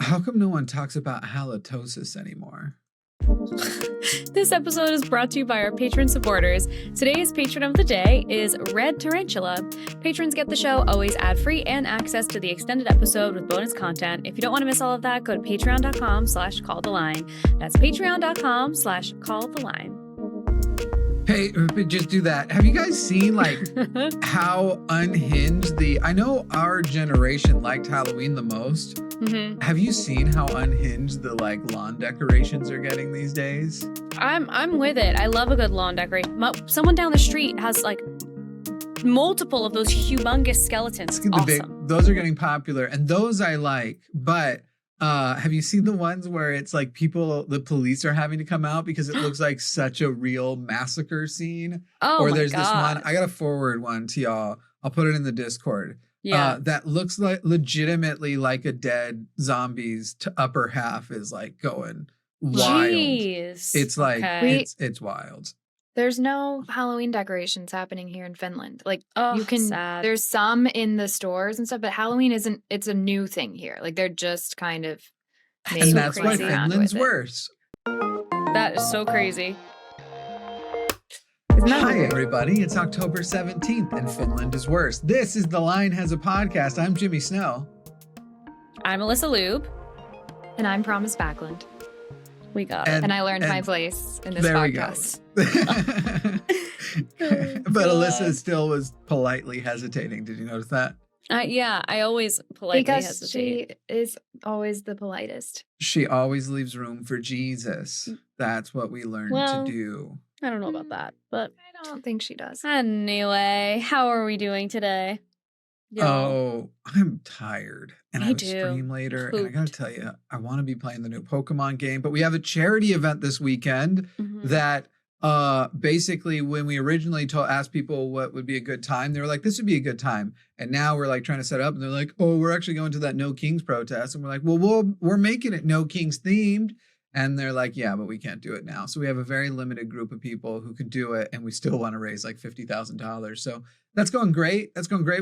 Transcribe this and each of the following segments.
How come no one talks about halitosis anymore? This episode is brought to you by our patron supporters. Today's patron of the day is Red Tarantula. Patrons get the show always ad-free and access to the extended episode with bonus content. If you don't want to miss all of that, go to patreon.com/calltheline. That's patreon.com/calltheline. Hey, just do that. Have you guys seen how unhinged I know our generation liked Halloween the most. Mm-hmm. Have you seen how unhinged the lawn decorations are getting these days? I'm with it. I love a good lawn decoration. Someone down the street has multiple of those humongous skeletons. Awesome. Those are getting popular, and those I like. But have you seen the ones where it's the police are having to come out because it looks like such a real massacre scene? Oh, or my there's God. this one. I gotta forward one to y'all. I'll put it in the Discord. Yeah. That looks like legitimately like a dead zombie's upper half is going wild. Jeez. It's it's wild. There's no Halloween decorations happening here in Finland. Sad. There's some in the stores and stuff, but Halloween it's a new thing here. They're just kind of and that's why crazy around Finland's with it. worse. That is so crazy. Hi, everybody. It's October 17th, and Finland is worse. This is The Line Has a Podcast. I'm Jimmy Snow. I'm Alyssa Ljub. And I'm Promise Backland. We got it. And I learned my place in this there podcast. We go. But Alyssa still was politely hesitating. Did you notice that? Yeah, I always politely hesitate. She is always the politest. She always leaves room for Jesus. That's what we learned to do. I don't know about that, but I don't think she does. Anyway, how are we doing today? Oh, I'm tired. And I have a too. stream later. And I got to tell you, I want to be playing the new Pokemon game. But we have a charity event this weekend that basically when we originally asked people what would be a good time, they were like, this would be a good time. And now we're trying to set up and they're like, oh, we're actually going to that No Kings protest. And we're like, well, we're making it No Kings themed. And they're like, yeah, but we can't do it now. So we have a very limited group of people who could do it. And we still want to raise $50,000. So that's going great.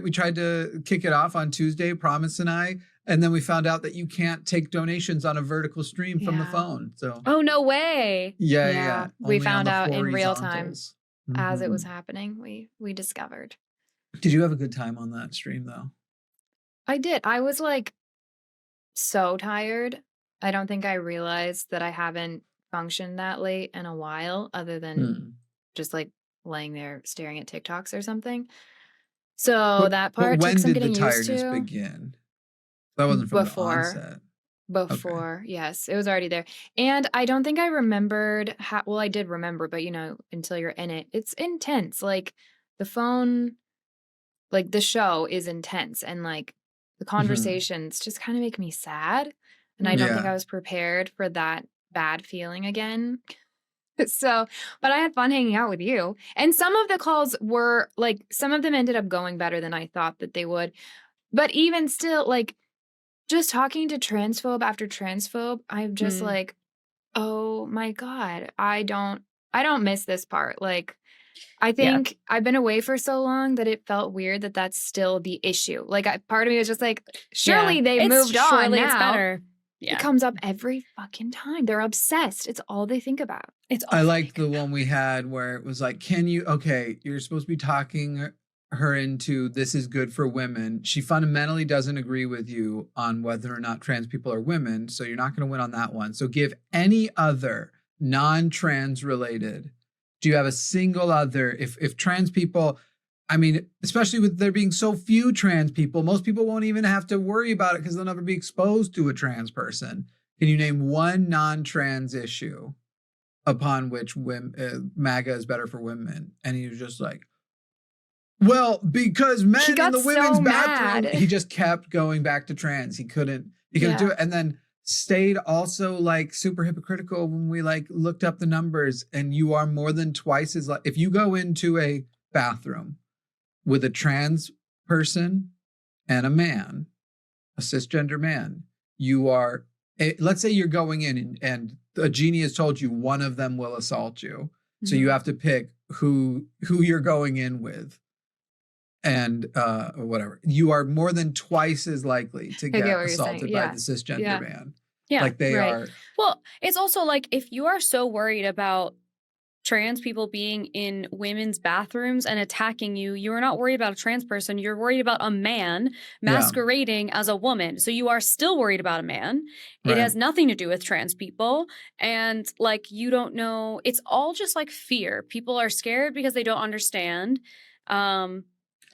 We tried to kick it off on Tuesday, Promise and I. And then we found out that you can't take donations on a vertical stream from the phone. So oh, no way. Yeah. We found out in real time horizontals. as it was happening. We discovered. Did you have a good time on that stream, though? I did. I was so tired. I don't think I realized that I haven't functioned that late in a while, other than just laying there staring at TikToks or something. So that part took some getting used to. When did the tiredness begin? That wasn't from the onset. Before, yes, it was already there. And I don't think I remembered well, I did remember, but until you're in it, it's intense. The phone, the show is intense, and the conversations just kind of make me sad. And I don't think I was prepared for that bad feeling again. So, but I had fun hanging out with you. And some of the calls were some of them ended up going better than I thought that they would. But even still, just talking to transphobe after transphobe, I'm just oh my God, I don't miss this part. I think I've been away for so long that it felt weird that that's still the issue. Part of me was just surely they moved on. Surely now. it's better. Yeah. It comes up every fucking time. They're obsessed. It's all they think about. I liked the one we had where it was you're supposed to be talking her into this is good for women. She fundamentally doesn't agree with you on whether or not trans people are women. So you're not going to win on that one. So give any other non-trans related. Do you have a single other? If trans people, especially with there being so few trans people, most people won't even have to worry about it because they'll never be exposed to a trans person. Can you name one non-trans issue upon which MAGA is better for women? And he was just well, because men in the women's bathroom. He just kept going back to trans. He couldn't do it. And then stayed also super hypocritical when we looked up the numbers, and you are more than twice as if you go into a bathroom with a trans person and a man, a cisgender man, you are, let's say you're going in and a genie has told you one of them will assault you. So you have to pick who you're going in with. and whatever, you are more than twice as likely to get assaulted by the cisgender man. Yeah. Like they are. Well, it's also like if you are so worried about trans people being in women's bathrooms and attacking you, you are not worried about a trans person. You're worried about a man masquerading as a woman. So you are still worried about a man. It has nothing to do with trans people. And like, you don't know, it's all just like fear. People are scared because they don't understand. And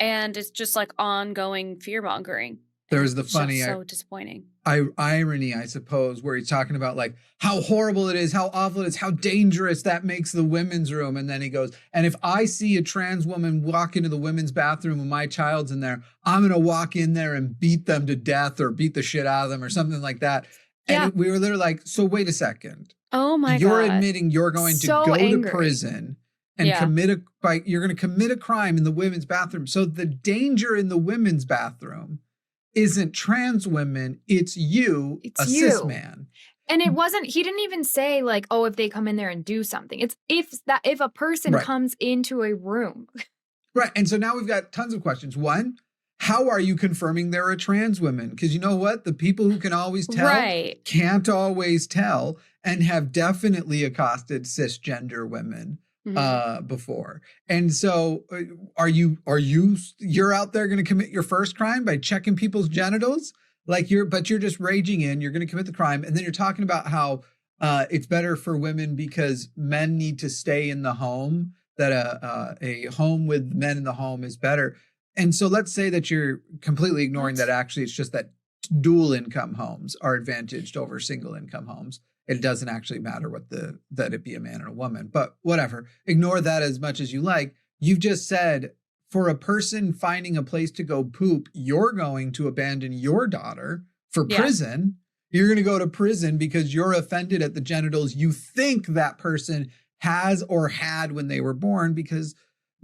it's just like ongoing fear mongering. There's the funny, so disappointing. Irony, I suppose, where he's talking about like how horrible it is, how awful it is, how dangerous that makes the women's room. And then he goes, and if I see a trans woman walk into the women's bathroom and my child's in there, I'm going to walk in there and beat them to death or beat the shit out of them or something like that. And we were literally like, so wait a second. Oh my God. You're admitting you're going to go to prison and you're going to commit a crime in the women's bathroom. So the danger in the women's bathroom isn't trans women, it's you, cis man. And it wasn't, he didn't even say like, oh, if they come in there and do something. It's if a person comes into a room. Right. And so now we've got tons of questions. One, how are you confirming they're a trans woman? Because you know what? The people who can always tell can't always tell and have definitely accosted cisgender women before. And so you're out there going to commit your first crime by checking people's genitals? Like you're just raging you're going to commit the crime. And then you're talking about how it's better for women because men need to stay in the home, that a home with men in the home is better. And so let's say that you're completely ignoring that actually it's just that dual income homes are advantaged over single income homes. It doesn't actually matter that it be a man or a woman, but whatever. Ignore that as much as you like. You've just said for a person finding a place to go poop, you're going to abandon your daughter for prison. You're going to go to prison because you're offended at the genitals you think that person has or had when they were born, because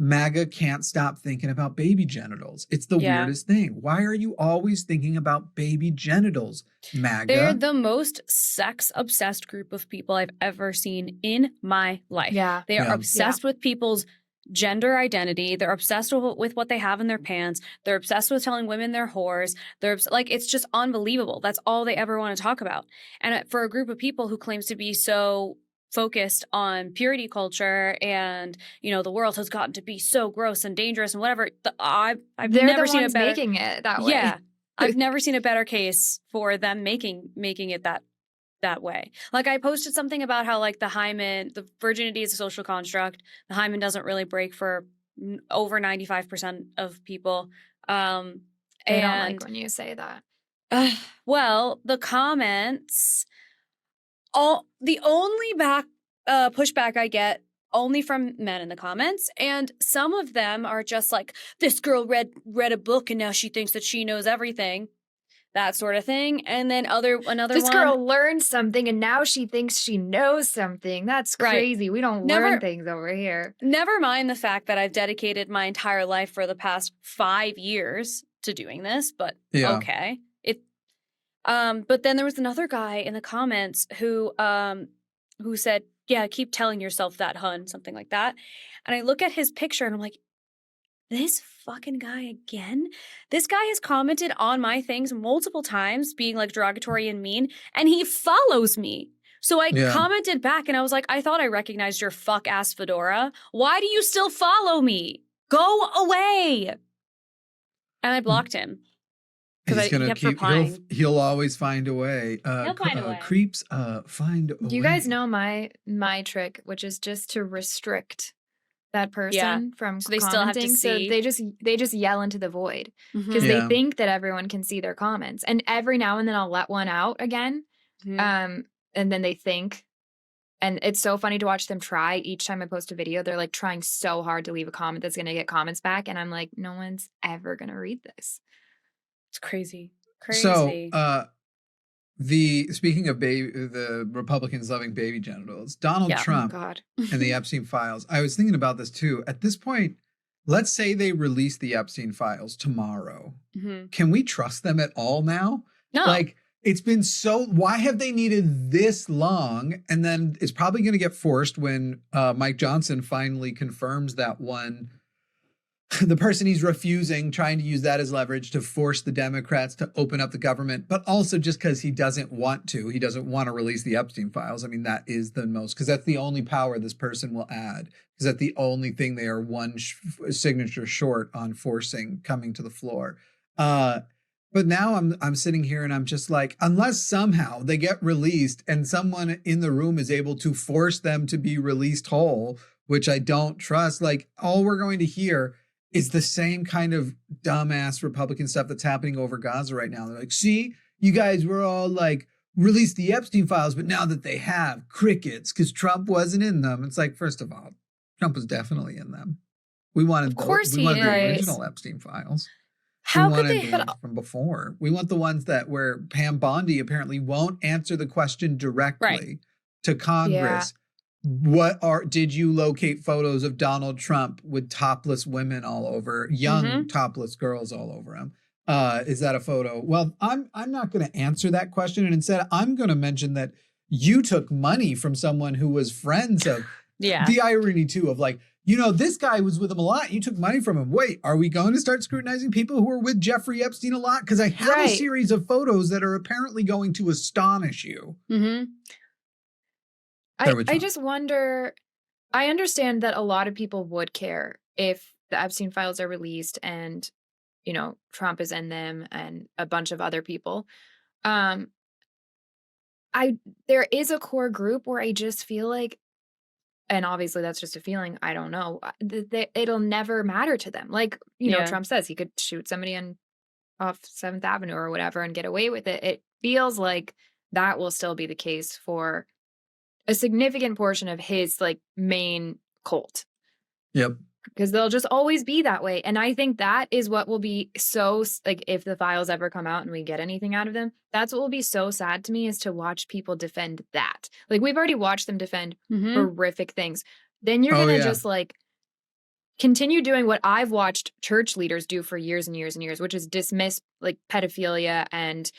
MAGA can't stop thinking about baby genitals. It's the weirdest thing. Why are you always thinking about baby genitals, MAGA? They're the most sex-obsessed group of people I've ever seen in my life. Yeah. They are obsessed with people's gender identity. They're obsessed with what they have in their pants. They're obsessed with telling women they're whores. They're like, it's just unbelievable. That's all they ever want to talk about. And for a group of people who claims to be so focused on purity culture and, you know, the world has gotten to be so gross and dangerous and whatever. I've never seen a better, making it that way. Yeah, I've never seen a better case for them making it that way. Like I posted something about how like the virginity is a social construct. The hymen doesn't really break for over 95% of people. I don't like when you say that. Well, the comments. The only pushback I get only from men in the comments, and some of them are just like, this girl read a book and now she thinks that she knows everything, that sort of thing. And then this girl learned something and now she thinks she knows something. That's crazy. We don't learn things over here. Never mind the fact that I've dedicated my entire life for the past 5 years to doing this, but okay. But then there was another guy in the comments who said, yeah, keep telling yourself that, hun, something like that. And I look at his picture and I'm like, this fucking guy again? This guy has commented on my things multiple times, being like derogatory and mean, and he follows me. So I commented back and I was like, I thought I recognized your fuck ass fedora. Why do you still follow me? Go away. And I blocked him. He's gonna he'll always find a way. He'll find a way. Creeps find a way. You guys know my trick, which is just to restrict that person from so they commenting. Still have to see. So they just yell into the void because they think that everyone can see their comments. And every now and then I'll let one out again. And then they think, and it's so funny to watch them try. Each time I post a video, they're like trying so hard to leave a comment that's going to get comments back. And I'm like, no one's ever going to read this. It's crazy. So, speaking of the Republicans loving baby genitals, Donald Trump and the Epstein files. I was thinking about this too. At this point, let's say they release the Epstein files tomorrow. Can we trust them at all now? No. Like, it's been why have they needed this long? And then it's probably going to get forced when Mike Johnson finally confirms that one the person he's refusing, trying to use that as leverage to force the Democrats to open up the government, but also just because he doesn't want to. He doesn't want to release the Epstein files. I mean, that is the most, because that's the only power this person will add. Because that's the only thing they are one signature short on forcing coming to the floor. But now I'm sitting here and I'm just like, unless somehow they get released and someone in the room is able to force them to be released whole, which I don't trust, like all we're going to hear is the same kind of dumbass Republican stuff that's happening over Gaza right now. They're like, see, you guys were all like, release the Epstein files, but now that they have, crickets, because Trump wasn't in them. It's like, first of all, Trump was definitely in them. We wanted, the original Epstein files. How could they? From before. We want the ones that where Pam Bondi apparently won't answer the question directly to Congress. Did you locate photos of Donald Trump with topless women all over, young topless girls all over him? Is that a photo? Well, I'm not going to answer that question. And instead, I'm going to mention that you took money from someone who was friends of. The irony, too, of like, you know, this guy was with him a lot. You took money from him. Wait, are we going to start scrutinizing people who are with Jeffrey Epstein a lot? Because I have a series of photos that are apparently going to astonish you. I just wonder, I understand that a lot of people would care if the Epstein files are released and, you know, Trump is in them and a bunch of other people. There is a core group where I just feel like, and obviously that's just a feeling, I don't know, it'll never matter to them. Like, you know, Trump says he could shoot somebody off 7th Avenue or whatever and get away with it. It feels like that will still be the case for a significant portion of his like main cult. Yep. Because they'll just always be that way. And I think that is what will be so, like, if the files ever come out and we get anything out of them, that's what will be so sad to me, is to watch people defend that. Like, we've already watched them defend horrific things. Then you're going to just like continue doing what I've watched church leaders do for years and years and years, which is dismiss like pedophilia and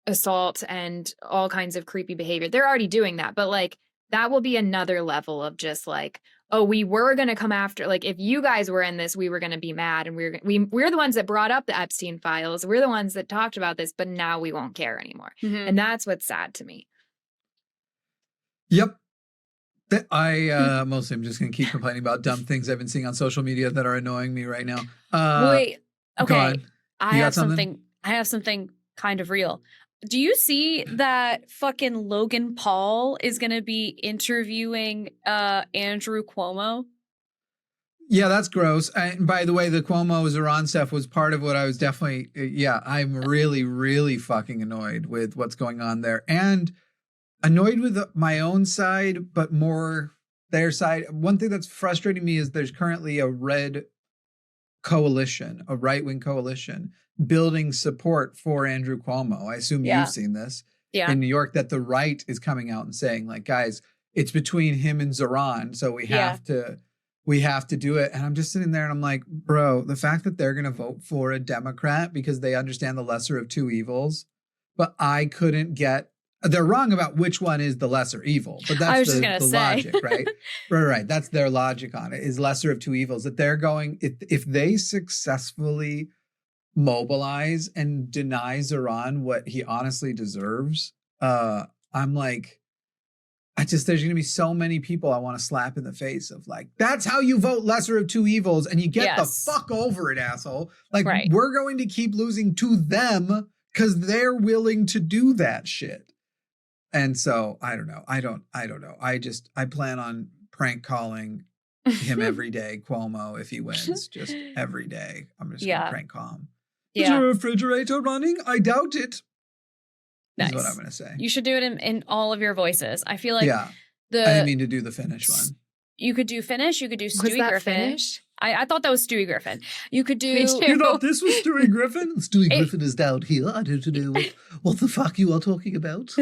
assault and all kinds of creepy behavior. They're already doing that, but like that will be another level of just like, oh, we were going to come after, like if you guys were in this, we were going to be mad, and we're the ones that brought up the Epstein files. We're the ones that talked about this, but now we won't care anymore. And that's what's sad to me. Yep. I mostly am just going to keep complaining about dumb things I've been seeing on social media that are annoying me right now. Wait, okay. I have something kind of real. Do you see that fucking Logan Paul is going to be interviewing Andrew Cuomo? Yeah, that's gross. And by the way, the Cuomo-Zeran stuff was part of what I was definitely, I'm really, really fucking annoyed with what's going on there. And annoyed with my own side, but more their side. One thing that's frustrating me is there's currently a red coalition, a right-wing coalition, building support for Andrew Cuomo. I assume you've seen this in New York, that the right is coming out and saying, like, guys, it's between him and Zeran, so we have to do it. And I'm just sitting there and I'm like, bro, the fact that they're going to vote for a Democrat because they understand the lesser of two evils, but I couldn't get, they're wrong about which one is the lesser evil, but that's the logic, right? Right. That's their logic on it, is lesser of two evils, that they're going, if they successfully mobilize and deny Zeran what he honestly deserves, I'm like, there's going to be so many people I want to slap in the face of like, that's how you vote lesser of two evils, and you get the fuck over it, asshole. Like, we're going to keep losing to them because they're willing to do that shit. And so I don't know. I don't know. I plan on prank calling him every day, Cuomo, if he wins, just every day. I'm just going to prank call him. Is your refrigerator running? I doubt it. Nice. Is what I'm going to say. You should do it in all of your voices. I feel like I didn't mean to do the Finnish one. You could do Finnish. You could do Stewie Griffin. Finnish? I thought that was Stewie Griffin. You could do... You know, this was Stewie Griffin. Stewie Griffin is down here. I don't know what the fuck you are talking about.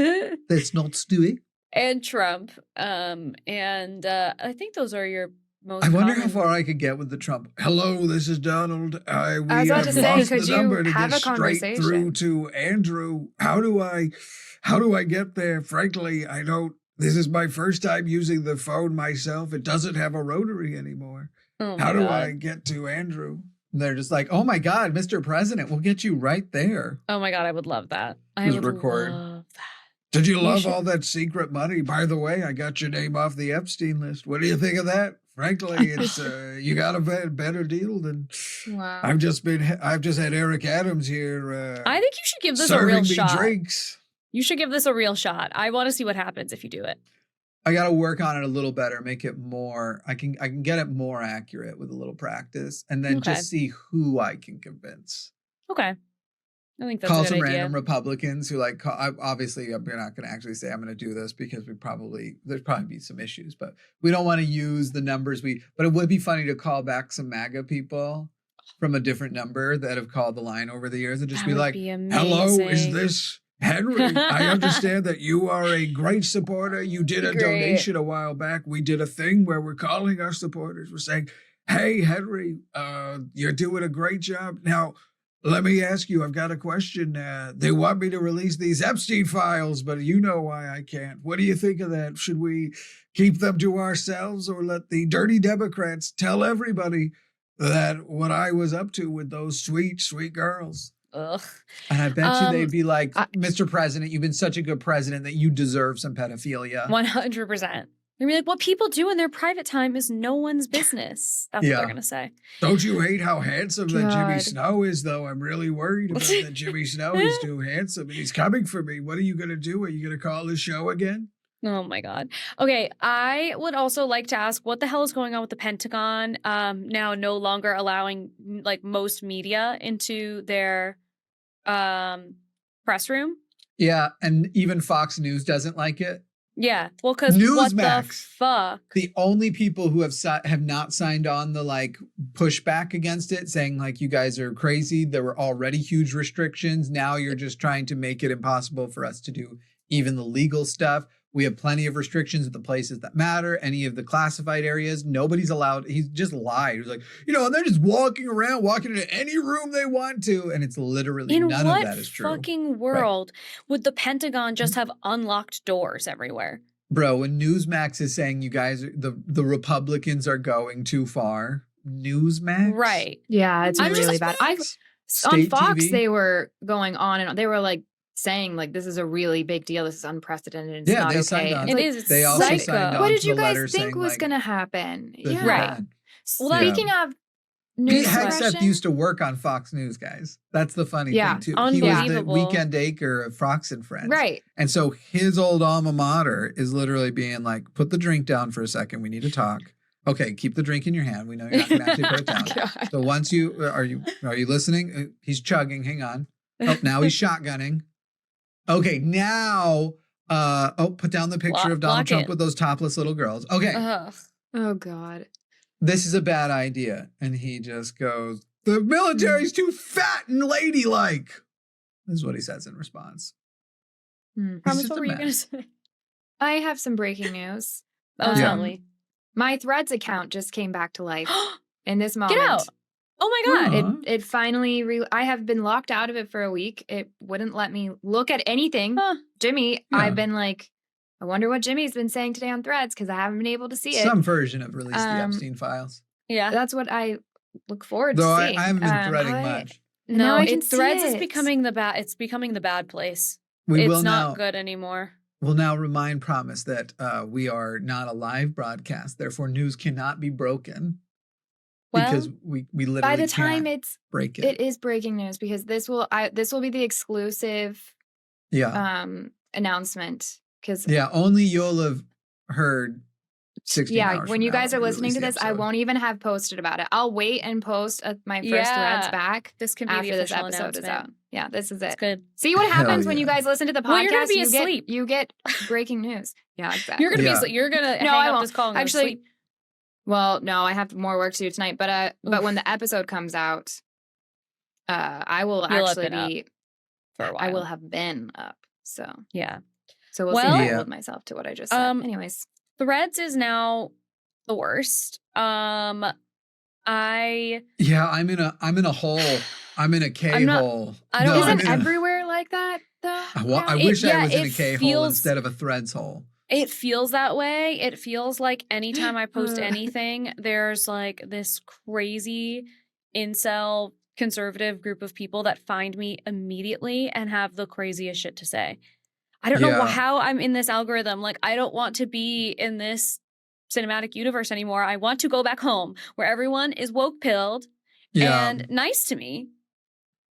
That's not Stewie. And Trump. And I think those are your most I wonder how far I could get with the Trump. Hello, this is Donald. I was about to say, could you have a straight conversation through to Andrew? How do I get there? Frankly, I don't. This is my first time using the phone myself. It doesn't have a rotary anymore. Oh How my do God. I get to Andrew? And they're just like, oh my God, Mr. President, we'll get you right there. Oh my God, I would love that. I Just would record. love that. Did you love should- all that secret money? By the way, I got your name off the Epstein list. What do you think of that? Frankly, it's you got a better deal than Wow. I've just had Eric Adams here. I think you should give this a serving real me shot. drinks. You should give this a real shot. I want to see what happens if you do it. I got to work on it a little better, make it more. I can get it more accurate with a little practice, and then Okay. just see who I can convince. Okay. I think that's Call a good some idea. random Republicans who obviously I'm not going to actually say I'm going to do this because there's probably be some issues, but we don't want to use the numbers but it would be funny to call back some MAGA people from a different number that have called the line over the years and just That be would like, be hello, is amazing. this Henry? I understand that you are a great supporter. You did a Great. donation a while back. We did a thing where we're calling our supporters. We're saying, hey, Henry, you're doing a great job. Now, let me ask you, I've got a question. They want me to release these Epstein files, but you know why I can't. What do you think of that? Should we keep them to ourselves or let the dirty Democrats tell everybody that what I was up to with those sweet, sweet girls? Ugh. And I bet you they'd be like, I- Mr. President, you've been such a good president that you deserve some pedophilia. 100%. They're gonna be like, what people do in their private time is no one's business. That's what Yeah. they're going to say. Don't you hate how handsome that Jimmy God. Snow is, though? I'm really worried about that Jimmy Snow. He's too handsome and he's coming for me. What are you going to do? Are you going to call the show again? Oh my God. Okay. I would also like to ask what the hell is going on with the Pentagon now no longer allowing like most media into their press room? Yeah, and even Fox News doesn't like it. Yeah. Well, because what the Newsmax. fuck? The only people who have not signed on the like pushback against it, saying like you guys are crazy. There were already huge restrictions. Now you're just trying to make it impossible for us to do even the legal stuff. We have plenty of restrictions at the places that matter. Any of the classified areas, nobody's allowed. He's just lied. He was like, and they're just walking into any room they want to, and it's literally In none what of that is true. fucking world would the Pentagon just have unlocked doors everywhere? Bro, when Newsmax is saying you guys, the Republicans are going too far, Newsmax? Right. Yeah, it's I'm just really bad. On State Fox, TV? they were going on and on. They were like saying like this is a really big deal. This is unprecedented. It's Yeah, not they okay. signed on. It's It like, is. It's They also psycho. signed on. what did to you the letter guys think saying, was like, going to happen? this is Yeah. Right. bad. Well, Yeah. speaking of Pete news Hegseth suppression, used to work on Fox News, guys. That's the funny Yeah. thing, too. He was the Unbelievable. weekend anchor of Fox and Friends. right? And so his old alma mater is literally being like, put the drink down for a second. We need to talk. Okay, keep the drink in your hand. We know you're not going to actually put it down. God. So once are you listening? He's chugging. Hang on. Oh, now he's shotgunning. Okay, now, put down the picture of Donald Block Trump it. with those topless little girls. Okay, Ugh. Oh God. this is a bad idea. And he just goes, the military's too fat and ladylike. This is what he says in response. Hmm. He's Promise, just what a were you going to mess. say? I have some breaking news. Oh, Um, tell me. My Threads account just came back to life in this moment. Get out. Oh my God. Huh? It finally. I have been locked out of it for a week. It wouldn't let me look at anything. Huh. Jimmy, Yeah. I've been like, I wonder what Jimmy's been saying today on Threads because I haven't been able to see it. Some version of release the Um, Epstein files. Yeah. That's what I look forward Though to I seeing. haven't been threading I- much. Now No, I can see Threads is it. becoming the bad. It's becoming the bad place. We It's will not now. good anymore. We'll now remind Promise that we are not a live broadcast. Therefore, news cannot be broken Well, because we literally By the time can't break it. it is breaking news because this will be the exclusive Yeah. announcement because Yeah. Only you'll have heard 16 yeah, hours when from you now guys are we listening to release this, the I episode. won't even have posted about it. I'll wait and post my first Yeah. Threads back this can be after the this official episode is out. announcement. Yeah, this is It's it. good. See what Hell happens when you yeah. guys listen to the podcast. Well, you're gonna be you asleep. you get breaking news. Yeah, exactly. You're gonna Yeah. be. You're gonna No, hang I up won't. this call and Actually, go to sleep. Well, no, I have more work to do tonight. But Oof. when the episode comes out, I will You'll have actually been up be. for a while. I will have been up. So Yeah. we'll Well- see if I Yeah. hold myself to what I just said. Anyways, Threads is now the worst. I Yeah, I'm in a hole. I'm in a K not- hole. I don't- I'm isn't in a- everywhere like that though? I now? wish I yeah, was in a it K hole feels- instead of a Threads hole. It feels that way. It feels like anytime I post anything, there's like this crazy incel conservative group of people that find me immediately and have the craziest shit to say. I don't know how I'm in this algorithm. Like, I don't want to be in this cinematic universe anymore. I want to go back home where everyone is woke pilled and nice to me.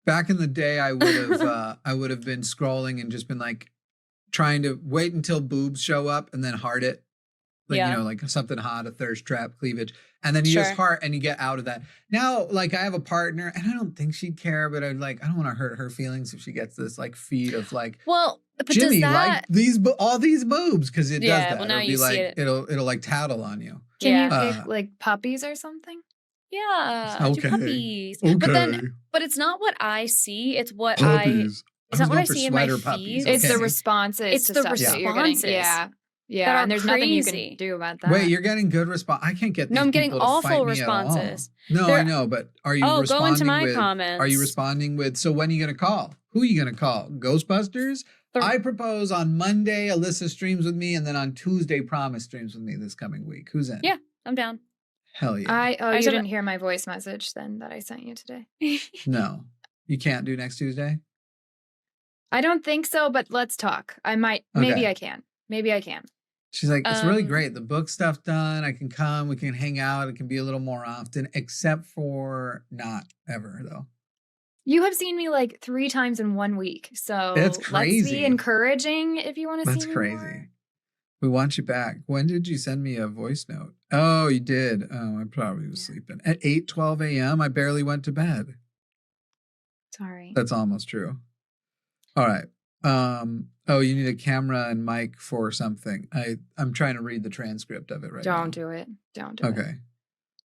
Back in the day, I would have been scrolling and just been like trying to wait until boobs show up and then heart it. Like, you know, like something hot, a thirst trap, cleavage. And then you just heart and you get out of that. Now, like, I have a partner and I don't think she'd care, but I don't want to hurt her feelings if she gets this like feed of like, well, but Jimmy, does that... like all these boobs, because it does that. Well, now it'll be you like, see it. It'll like tattle on you. Can you pick like puppies or something? Yeah, do puppies. Okay. But it's not what I see. It's what puppies. It's not what I see in my feed. Puppies. It's the responses. It's to the stuff responses. that you're getting. Yeah, and there's nothing you can do about that. Wait, you're getting good response. I can't get these I'm getting people to awful fight responses. Me at all. No, I know, but are you responding go into my with, comments. Are you responding with, so when are you going to call? Who are you going to call? Ghostbusters? I propose on Monday, Alyssa streams with me, and then on Tuesday, Promise streams with me this coming week. Who's in? Yeah, I'm down. Hell yeah. You didn't hear my voice message then that I sent you today? No. You can't do next Tuesday? I don't think so, but let's talk. I might. Okay. Maybe I can. She's like, it's really great. The book stuff done. I can come. We can hang out. It can be a little more often, except for not ever, though. You have seen me like 3 times in 1 week. So that's crazy. Let's be encouraging if you want to see me. That's crazy. More. We want you back. When did you send me a voice note? Oh, you did. Oh, I probably was sleeping. At 8:12 a.m., I barely went to bed. Sorry. That's almost true. All right. Oh, you need a camera and mic for something. I'm trying to read the transcript of it right now. Don't do it. Okay.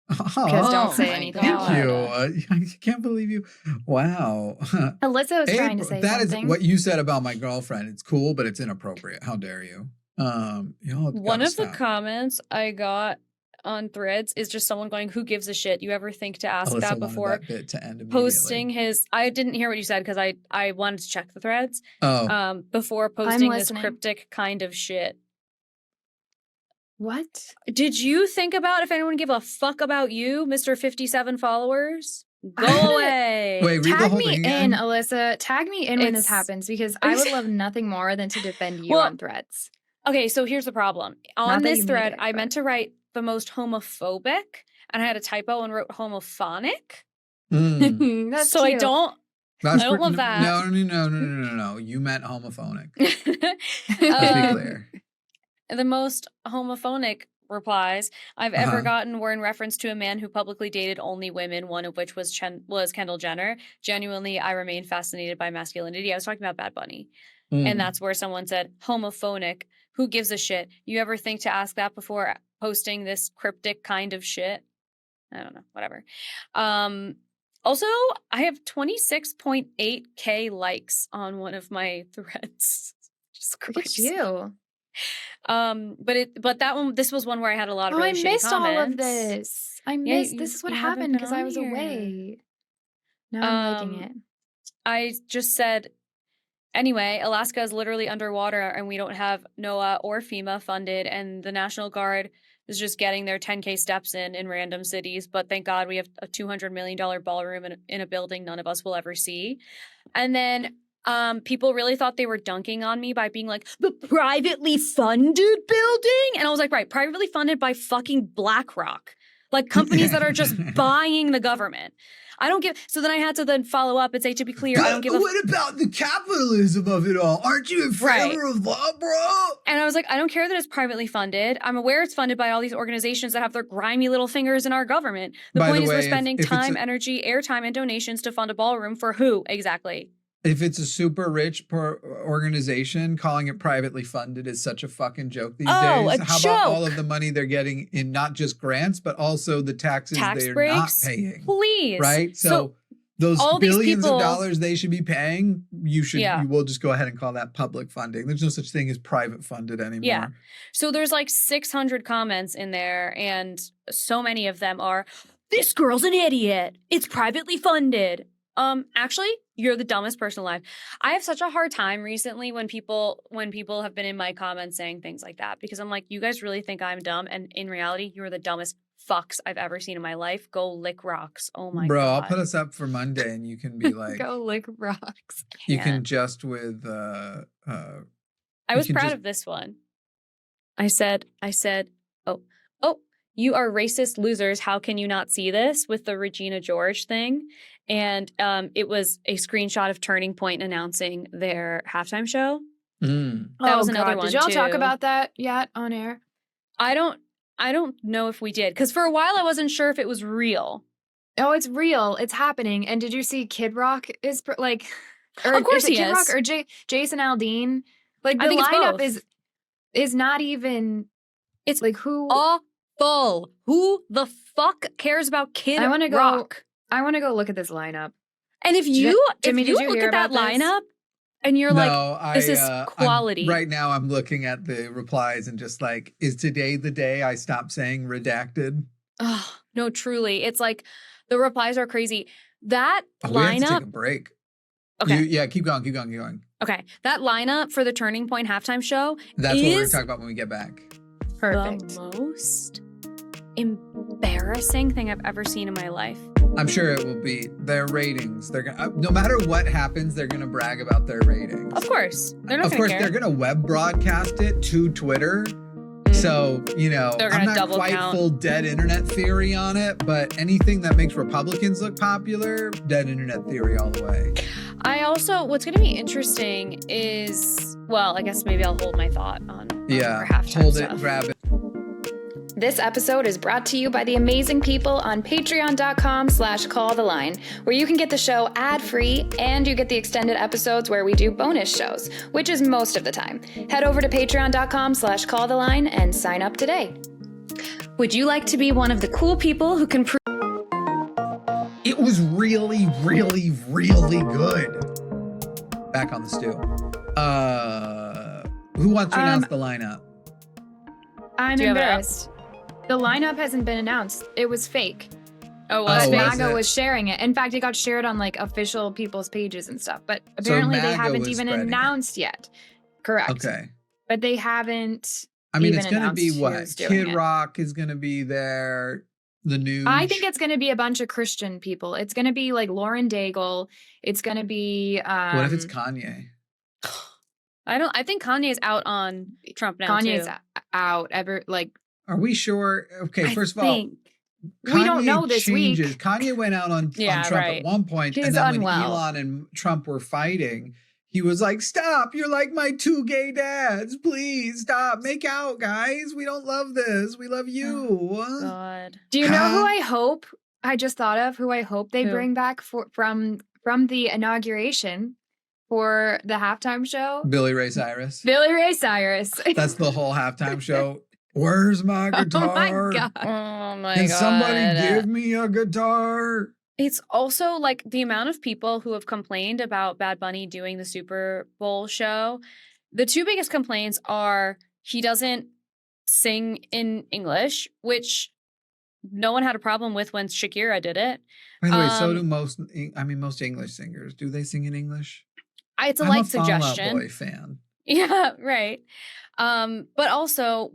Because don't say anything. Thank you. I can't believe you. Wow. Alyssa was trying to say that something. Is what you said about my girlfriend. It's cool, but it's inappropriate. How dare you? One of the comments I got on Threads is just someone going, "Who gives a shit? You ever think to ask Alyssa that before that bit to end posting his?" I didn't hear what you said because I wanted to check the threads. Oh. Before posting this cryptic kind of shit. What? Did you think about if anyone give a fuck about you, Mr. 57 followers? Go away. Wait, read the whole thing again? Tag me in, Alyssa. Tag me in when this happens because I would love nothing more than to defend you on Threads. Okay, so here's the problem. On this thread, I meant to write the most homophobic, and I had a typo and wrote homophonic. That's so cute. I don't love that. No. You meant homophonic. Let's be clear. The most homophonic replies I've ever gotten were in reference to a man who publicly dated only women, one of which was Kendall Jenner. Genuinely, I remain fascinated by masculinity. I was talking about Bad Bunny. And that's where someone said, homophonic. Who gives a shit? You ever think to ask that before posting this cryptic kind of shit? I don't know. Whatever. Also, I have 26.8K likes on one of my threads. Just crazy. Look at you. But that one, this was one where I had a lot of really shitty comments. all of this. I missed. This is what happened because I was away. Now I'm liking it. I just said, anyway, Alaska is literally underwater and we don't have NOAA or FEMA funded, and the National Guard is just getting their 10K steps in random cities. But thank God we have a $200 million ballroom in a building none of us will ever see. And then people really thought they were dunking on me by being like, the privately funded building? And I was like, right, privately funded by fucking BlackRock. Like companies that are just buying the government. I don't give. So then I had to then follow up and say, to be clear, I don't give a. What about the capitalism of it all? Aren't you in favor of law, bro? And I was like, I don't care that it's privately funded. I'm aware it's funded by all these organizations that have their grimy little fingers in our government. The point is we're spending time, energy, airtime, and donations to fund a ballroom for who exactly? If it's a super rich organization, calling it privately funded is such a fucking joke these days. How about all of the money they're getting in not just grants, but also the taxes they're breaks, not paying? Please. Right? So those billions of dollars they should be paying, you will just go ahead and call that public funding. There's no such thing as private funded anymore. Yeah. So there's like 600 comments in there, and so many of them are, this girl's an idiot. It's privately funded. Actually, you're the dumbest person alive. I have such a hard time recently when people have been in my comments saying things like that, because I'm like, you guys really think I'm dumb, and in reality, you're the dumbest fucks I've ever seen in my life. Go lick rocks. Oh my Bro, god. I'll put us up for Monday and you can be like Go lick rocks. you can Can't. just with I you was can proud just- of this one. I said, oh, you are racist losers. How can you not see this, with the Regina George thing? And it was a screenshot of Turning Point announcing their halftime show. That was another one. Did y'all talk too. about that yet on air? I don't know if we did, because for a while I wasn't sure if it was real. Oh, it's real. It's happening. And did you see Kid Rock is like, or Of course is it he Kid is. Rock or Jason Aldean? Like the I think it's lineup both. is not even. It's like who? Awful. Who the fuck cares about Kid I wanna go- Rock? I want to go look at this lineup. And if you Jimmy, if you did you look hear at that about this? lineup and you're no, like, this is quality. Right now I'm looking at the replies and just like, is today the day I stop saying redacted? Oh, no, truly. It's like the replies are crazy. That We have to take lineup. a break. Okay. Yeah, keep going. Okay. That lineup for the Turning Point halftime show That's what we're going is to talk about when we get back. Perfect. the most embarrassing thing I've ever seen in my life. I'm sure it will be their ratings. They're gonna, no matter what happens, they're gonna brag about their ratings. Of course. They're not Of going course, to care. they're gonna web broadcast it to Twitter. So, you know, They're I'm gonna not double quite count. full dead internet theory on it, but anything that makes Republicans look popular, dead internet theory all the way. I also, what's going to be interesting is, well, I guess maybe I'll hold my thought on Yeah, our halftime hold stuff. it, grab it. This episode is brought to you by the amazing people on patreon.com/calltheline, where you can get the show ad-free and you get the extended episodes where we do bonus shows, which is most of the time. Head over to patreon.com/calltheline and sign up today. Would you like to be one of the cool people who can prove It was really, really, really good. Back on the stew. Who wants to announce the lineup? I'm Do you have it up? embarrassed. The lineup hasn't been announced. It was fake. Oh, But was MAGA it? was sharing it. In fact, it got shared on like official people's pages and stuff. But So apparently they MAGA haven't was even spreading it. announced yet. Correct. Okay. But they haven't. I mean, even it's going to be announced what? who's doing Kid it. Rock is going to be there. The news. I think it's going to be a bunch of Christian people. It's going to be like Lauren Daigle. It's going to be. What if it's Kanye? I think Kanye's out on Trump now Kanye's too. out? Are we sure? Okay, I first of all, think. We don't Kanye know this week. changes. Kanye went out on Yeah, Trump right. at one point, He's and then unwell. when Elon and Trump were fighting, he was like, "Stop! You're like my two gay dads. Please stop. Make out, guys. We don't love this. We love you." God. Do you know who Huh? I hope? I just thought of who I hope they Who? bring back from the inauguration for the halftime show. Billy Ray Cyrus. Billy Ray Cyrus. That's the whole halftime show. Where's my Oh guitar? my god. Oh my Can God. somebody give me a guitar? It's also like the amount of people who have complained about Bad Bunny doing the Super Bowl show. The two biggest complaints are he doesn't sing in English, which no one had a problem with when Shakira did it. By the way, so Um, do most English singers. Do they sing in English? It's a I'm light a Fall Out suggestion. Boy fan. Yeah, right. But also,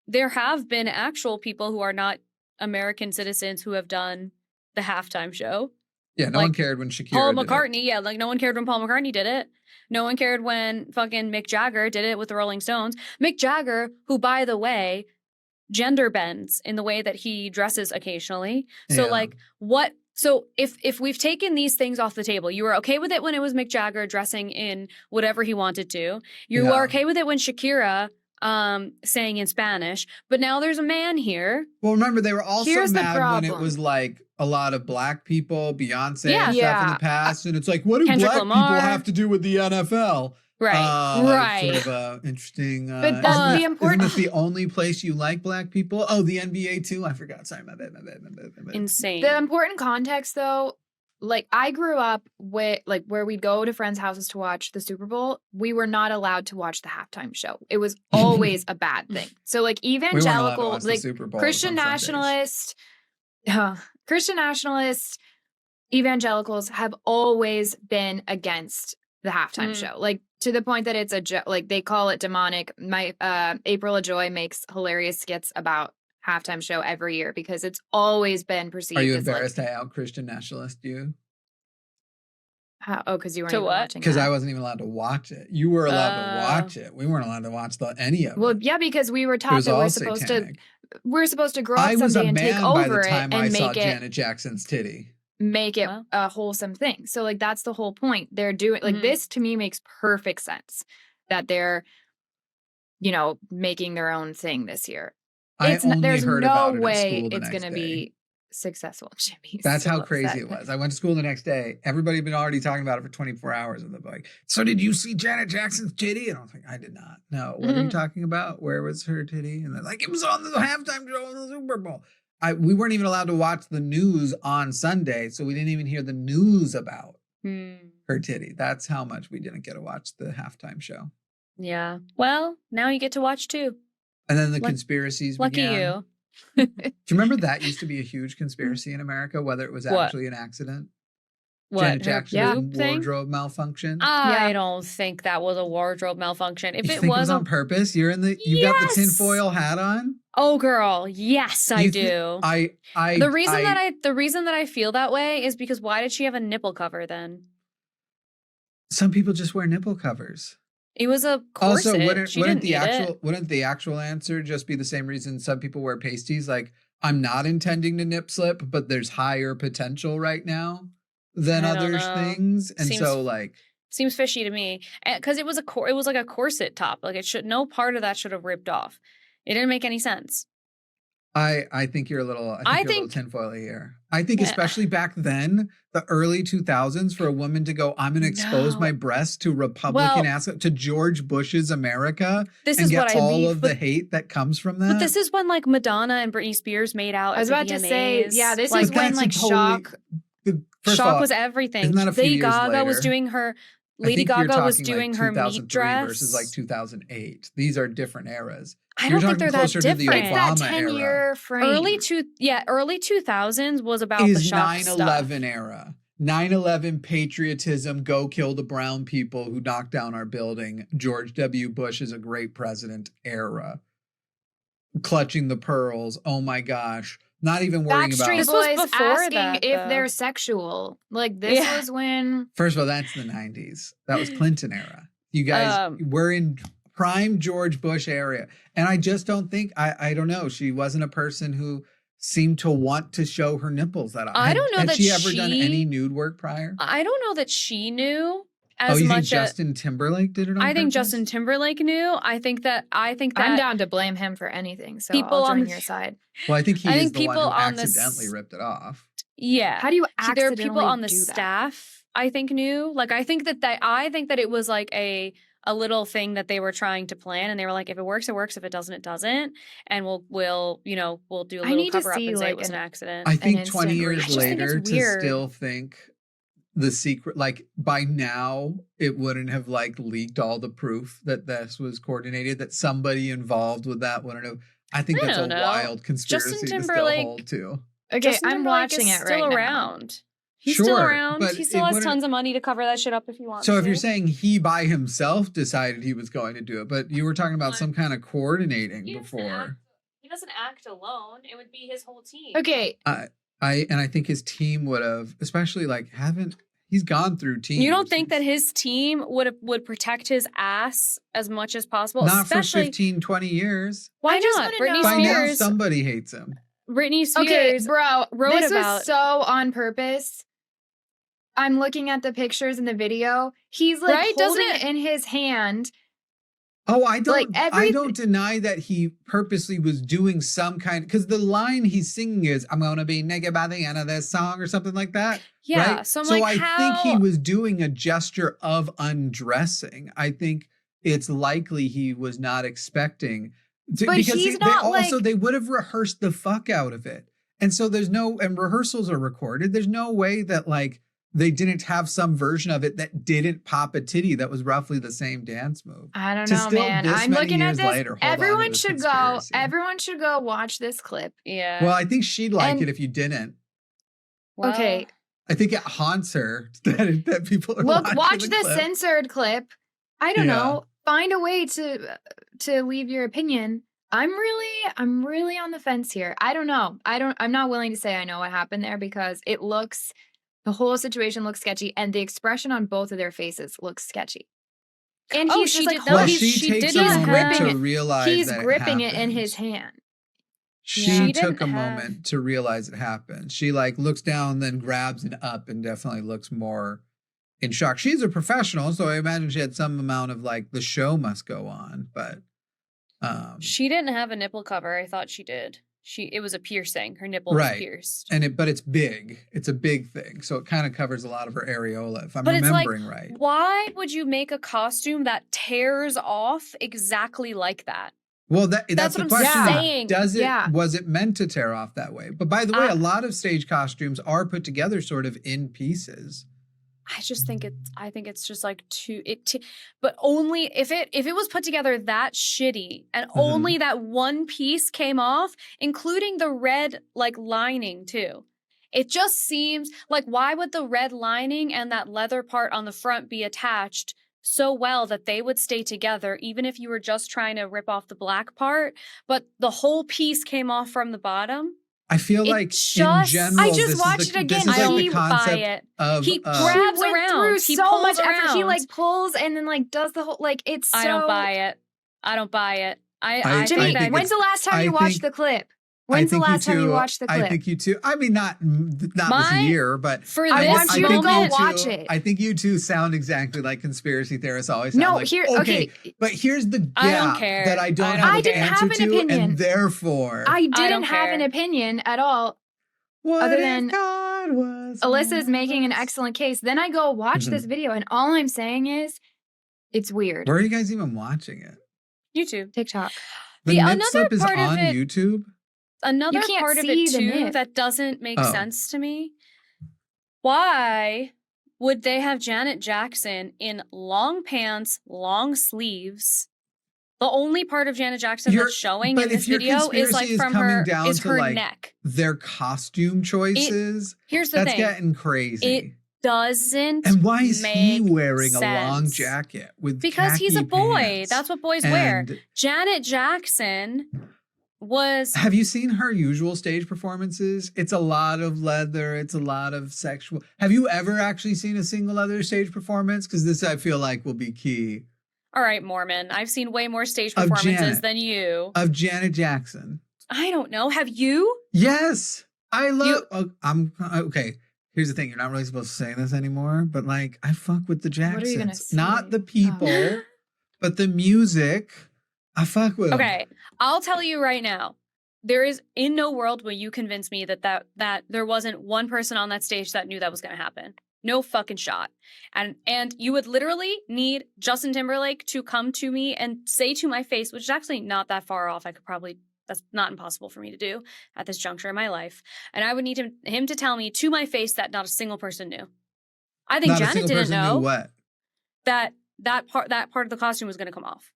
there have been actual people who are not American citizens who have done the halftime show. Yeah, no one Like, cared when Shakira Paul did it. McCartney, yeah, like no one cared when Paul McCartney did it. No one cared when fucking Mick Jagger did it with the Rolling Stones. Mick Jagger, who, by the way, gender bends in the way that he dresses occasionally. So, Yeah. like, what? So if we've taken these things off the table, you were okay with it when it was Mick Jagger dressing in whatever he wanted to. You Yeah. are okay with it when Shakira sang in Spanish. But now there's a man here. Well, remember, they were also Here's the mad when it problem. was like a lot of black people, Beyonce Yeah. and stuff in Yeah. the past. And it's like, what do Kendrick black Lamar. people have to do with the NFL? Right. Right. Sort of interesting. But that's the important- Isn't this the only place you like black people? Oh, the NBA too? I forgot. Sorry, my bad. Insane. The important context, though, like I grew up with like where we'd go to friends' houses to watch the Super Bowl. We were not allowed to watch the halftime show. It was always a bad thing. So like We weren't allowed to evangelical, watch the like Super Bowl Christian on Sundays. nationalist, Christian nationalist, evangelicals have always been against the halftime show, like to the point that it's like they call it demonic. My April LaJoy makes hilarious skits about halftime show every year because it's always been perceived. Are you as embarrassed like, I out Christian nationalist you? because you weren't To even what? watching. Because that. I wasn't even allowed to watch it. You were allowed to watch it. We weren't allowed to watch any of it. Well, yeah, because we were It taught was that all we're satanic. supposed to grow up I was a someday and take man by the over it time I and saw make it Janet Jackson's titty. Wow. A wholesome thing. So like that's the whole point. They're doing like this to me makes perfect sense that they're, you know, making their own thing this year. There's no way it's going to be successful. Jimmy's That's so how crazy upset. it was. I went to school the next day. Everybody had been already talking about it for 24 hours. And they're like, so did you see Janet Jackson's titty? And I was like, I did not. No, what are you talking about? Where was her titty? And they're like, it was on the halftime show of the Super Bowl. We weren't even allowed to watch the news on Sunday, so we didn't even hear the news about her titty. That's how much we didn't get to watch the halftime show. Yeah. Well, now you get to watch too. And then the conspiracies Lucky began. you. Do you remember that used to be a huge conspiracy in America, whether it was actually an accident? What? Janet Jackson's thing? wardrobe malfunction? I don't think that was a wardrobe malfunction. If you it think was it was on purpose? You got the tinfoil hat on? Oh girl, yes, I do. The reason that I feel that way is because why did she have a nipple cover then? Some people just wear nipple covers. It was a corset. Also, wouldn't the actual answer just be the same reason some people wear pasties? Like, I'm not intending to nip slip, but there's higher potential right now than other things, and seems fishy to me. Because it was like a corset top. Like no part of that should have ripped off. It didn't make any sense. I think you're a little. I think you're a little tinfoily here. I think especially back then, the early 2000s, for a woman to go, I'm going to expose my breast to Republican to George Bush's America, the hate that comes from that. But this is when like Madonna and Britney Spears made out. I was about to say, yeah, this is when like Shock was everything. Lady Gaga was doing her. Lady Gaga was doing her meat dress versus like 2008. These are different eras. I don't think they're that different. It's that 10-year frame. Early 2000s was about the Shock 9/11 era. 9/11 patriotism, go kill the brown people who knocked down our building. George W. Bush is a great president era. Clutching the pearls. Oh my gosh. Not even worrying about Backstreet Boys asking if they're sexual. Like this was when. First of all, that's the 90s. That was Clinton era. You guys were in prime George Bush area. And I just don't think, I don't know. She wasn't a person who seemed to want to show her nipples that often. I don't know had she ever done any nude work prior? I don't know that she knew. You think Justin Timberlake did it on I think purpose? Justin Timberlake knew. I think that I'm down to blame him for anything. So I'll join your side. Well, I think he is the one who accidentally ripped it off. Yeah. How do you accidentally there are people on the do that? staff, I think, knew. Like I think that it was like a little thing that they were trying to plan, and they were like, if it works, it works. If it doesn't, it doesn't. And we'll do a little cover up and say it was an accident. I think 20 years later to still think the secret, like by now it wouldn't have like leaked all the proof that this was coordinated, that somebody involved with that wouldn't have. I think that's a wild conspiracy to still hold to. Okay, I'm watching it right now. Around. He's still around. He still has tons of money to cover that shit up if he wants to. So if you're saying he by himself decided he was going to do it, but you were talking about some kind of coordinating before. He doesn't act alone. It would be his whole team. Okay. I think his team would have, especially like he's gone through teams. You don't think that his team would protect his ass as much as possible? Not for 15, 20 years. Why not? Britney Spears. By now somebody hates him. Britney Spears this was so on purpose. I'm looking at the pictures in the video. He's like holding it in his hand. Oh, I don't deny that he purposely was doing some kind, because the line he's singing is, I'm going to be naked by the end of this song or something like that. Yeah. Right? So I think he was doing a gesture of undressing. I think it's likely he was not expecting. They would have rehearsed the fuck out of it. And so and rehearsals are recorded. There's no way that like they didn't have some version of it that didn't pop a titty that was roughly the same dance move. I don't know, man. I'm looking at this. Everyone should go watch this clip. Yeah. Well, I think she'd like it if you didn't. Well, okay. I think it haunts her that people are Look, watching watch the the clip. censored clip. I don't Yeah. know. Find a way to leave your opinion. I'm really on the fence here. I don't know. I'm not willing to say I know what happened there because the whole situation looks sketchy and the expression on both of their faces looks sketchy. And he's just like, Well, he's she takes a he's moment gripping to it. realize He's that gripping it it in his happened. hand. She She took didn't a have- moment to realize it happened. She like looks down, then grabs it up, and definitely looks more in shock. She's a professional, so I imagine she had some amount of like the show must go on. But She didn't have a nipple cover. I thought she did. It was a piercing. Her nipple Right. was pierced. but it's big. It's a big thing, so it kind of covers a lot of her areola. If I'm But it's like, remembering right. why would you make a costume that tears off exactly like that? Well, that's That's the what I'm question. saying. Was it meant to tear off that way? But by the way, a lot of stage costumes are put together sort of in pieces. I just think it's just like but only if it was put together that shitty and only that one piece came off, including the red like lining too. It just seems like, why would the red lining and that leather part on the front be attached so well that they would stay together even if you were just trying to rip off the black part, but the whole piece came off from the bottom? I feel like in general, I just watched it again. This is I like don't the concept buy it. of He grabs went around. through He so pulls much effort. He around. like pulls and then like does the whole like it's. I don't buy it. I don't buy it. I Jimmy, think when's the last time you watched the clip? When's the last time you watched the clip? I think you two. I mean, not this year, but for I this want you to moment, go watch it. I think you two sound exactly like conspiracy theorists always sound. No, like, here, okay, but here's the gap I don't care. that I don't I have didn't an have answer an to, opinion. and therefore I don't didn't have care. an opinion at all. what other if than God was Alyssa's making an us? excellent case. Then I go watch this video, and all I'm saying is, it's weird. Where are you guys even watching it? YouTube. TikTok. The nip another slip is part of on it- YouTube. Another You can't part of see it the too nip. that doesn't make Oh. sense to me. Why would they have Janet Jackson in long pants, long sleeves? The only part of Janet Jackson that's showing but in if this your video is like conspiracy is from coming her down is to, her like, neck. Their costume choices. Here's the That's thing. getting crazy. It doesn't And why is he make wearing a long sense. jacket with Because he's a khaki boy. pants? That's what boys wear. And Janet Jackson was have you seen her usual stage performances? It's a lot of leather. It's a lot of sexual. Have you ever actually seen a single leather stage performance? Because this, I feel like, will be key. all right, Mormon. I've seen way more stage Of performances Janet. than you. Of Janet Jackson. I don't know. Have you? Yes. I love. I'm okay. Here's the thing. You're not really supposed to say this anymore, but like, I fuck with the Jacksons. What are you gonna say? Not the people, but the music. I fuck with 'em. Okay, I'll tell you right now. There is in no world will you convince me that there wasn't one person on that stage that knew that was going to happen. No fucking shot. And you would literally need Justin Timberlake to come to me and say to my face, which is actually not that far off. That's not impossible for me to do at this juncture in my life. And I would need him to tell me to my face that not a single person knew. I think Not a Janet single didn't person know knew what. that part of the costume was going to come off.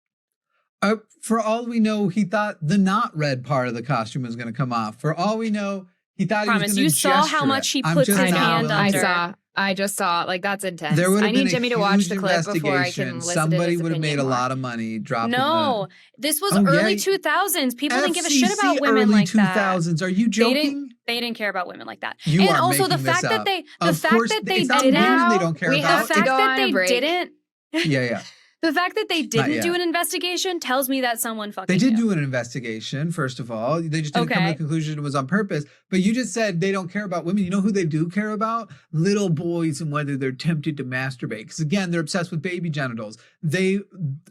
For all we know, he thought the not red part of the costume was going to come off. For all we know, he thought Promise, he you was going to gesture saw how much it. he I'm puts just his not hand willing under. to- I just saw. Like, that's intense. There would have I been need Jimmy to watch the clip before I can investigation. listen Somebody to his would have made a opinion lot more. of money dropping No, this was Oh, yeah. early 2000s. People didn't give a shit about FCC women early like that. 2000s. Are you joking? They didn't care about women like that. You and are also the making this fact that up. they Of course, it's not didn't women they don't care we about. have the to fact go that on a they break. didn't Yeah. the fact that they Not didn't do yet. an investigation tells me that someone fucking They did knew. do an investigation, first of all. They just didn't come to Okay. the conclusion it was on purpose. But you just said they don't care about women. You know who they do care about? Little boys and whether they're tempted to masturbate. Because again, they're obsessed with baby genitals.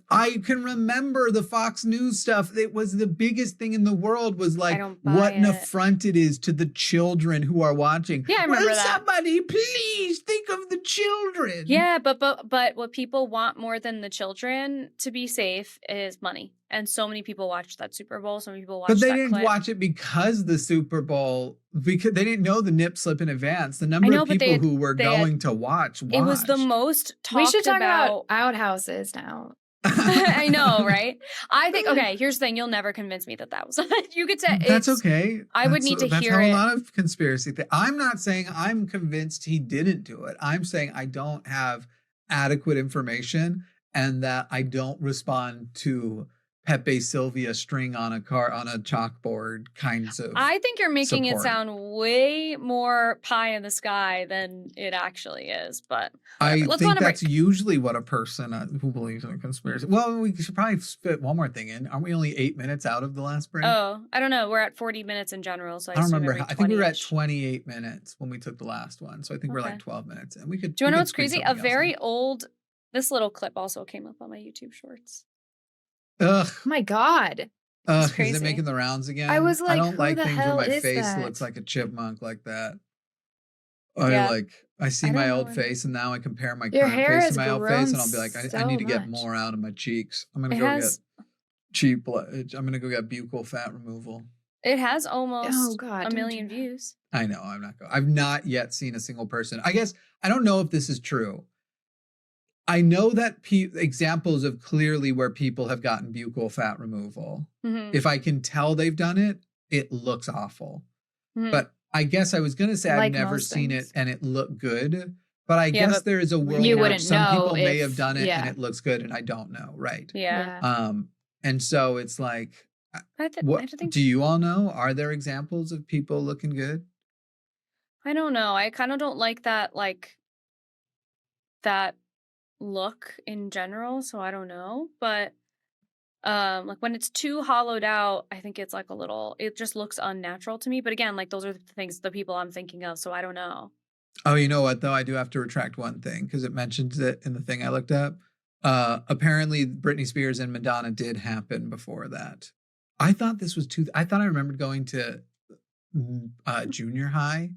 I can remember the Fox News stuff. It was the biggest thing in the world was like, don't buy what an it. affront it is to the children who are watching. Yeah, I remember Will that. somebody please think of the children? Yeah, but what people want more than the children to be safe is money. And so many people watched that Super Bowl. So many people watched But they that didn't clip. watch it because the Super Bowl, because they didn't know the nip slip in advance. The number know, of but people who were they had- going to watch. It was the most talked We should talk about about. outhouses now. I know, right? I think, okay, here's the thing. You'll never convince me that was you could say That's okay. I would need to that's hear how it. a lot of conspiracy things. I'm not saying I'm convinced he didn't do it. I'm saying I don't have adequate information and that I don't respond to Pepe Sylvia string on a chalkboard kinds of. I think you're making support. it sound way more pie in the sky than it actually is, but whatever. I think that's usually what a person who believes in a conspiracy. Well, we should probably fit one more thing in. Aren't we only 8 minutes out of the last break? Oh, I don't know. We're at 40 minutes in general, so I don't remember. I think we were at 28 minutes when we took the last one, so I think we're like 12 minutes, and we could. Do you want to know what's crazy? A very old. This little clip also came up on my YouTube Shorts. Ugh. Oh my God. Ugh, is it making the rounds again? I was like, I don't like the things hell where my is face that? looks like a chipmunk like that. Yeah. I see my old face and now I compare my Your current hair face has to my old face and I'll be like, I grown need to so get much. more out of my cheeks. I'm gonna go get cheap blood. I'm gonna go get buccal fat removal. It has almost God, a million views. I know. I've not yet seen a single person. I guess I don't know if this is true. I know that examples of clearly where people have gotten buccal fat removal. Mm-hmm. If I can tell they've done it, it looks awful. Mm-hmm. But I guess I was going to say I've never seen it and it looked good. But I guess there is a world where some people may have done it and it looks good and I don't know. Right. Yeah. And so it's like, do you all know? Are there examples of people looking good? I don't know. I kind of don't like that look in general, so I don't know, but like when it's too hollowed out, I think it's like it just looks unnatural to me. But again, like those are the people I'm thinking of, so I don't know. Oh, you know what though? I do have to retract one thing because it mentions it in the thing I looked up. Apparently Britney Spears and Madonna did happen before that. I thought I remembered going to junior high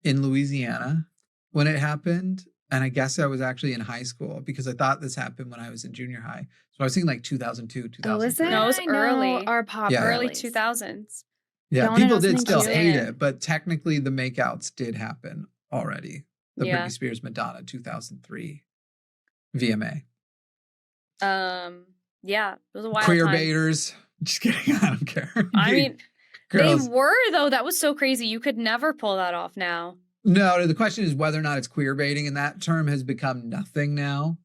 in Louisiana when it happened. And I guess I was actually in high school because I thought this happened when I was in junior high. So I was thinking like 2002, 2003. No, it was early. Our pop early 2000s. Yeah, people did still hate it, but technically the makeouts did happen already. The Britney Spears Madonna 2003 VMA. Yeah, it was a wild Queer time. baiters. Just kidding. I don't care. I mean, girls. They were though. That was so crazy. You could never pull that off now. No, the question is whether or not it's queer baiting, and that term has become nothing now.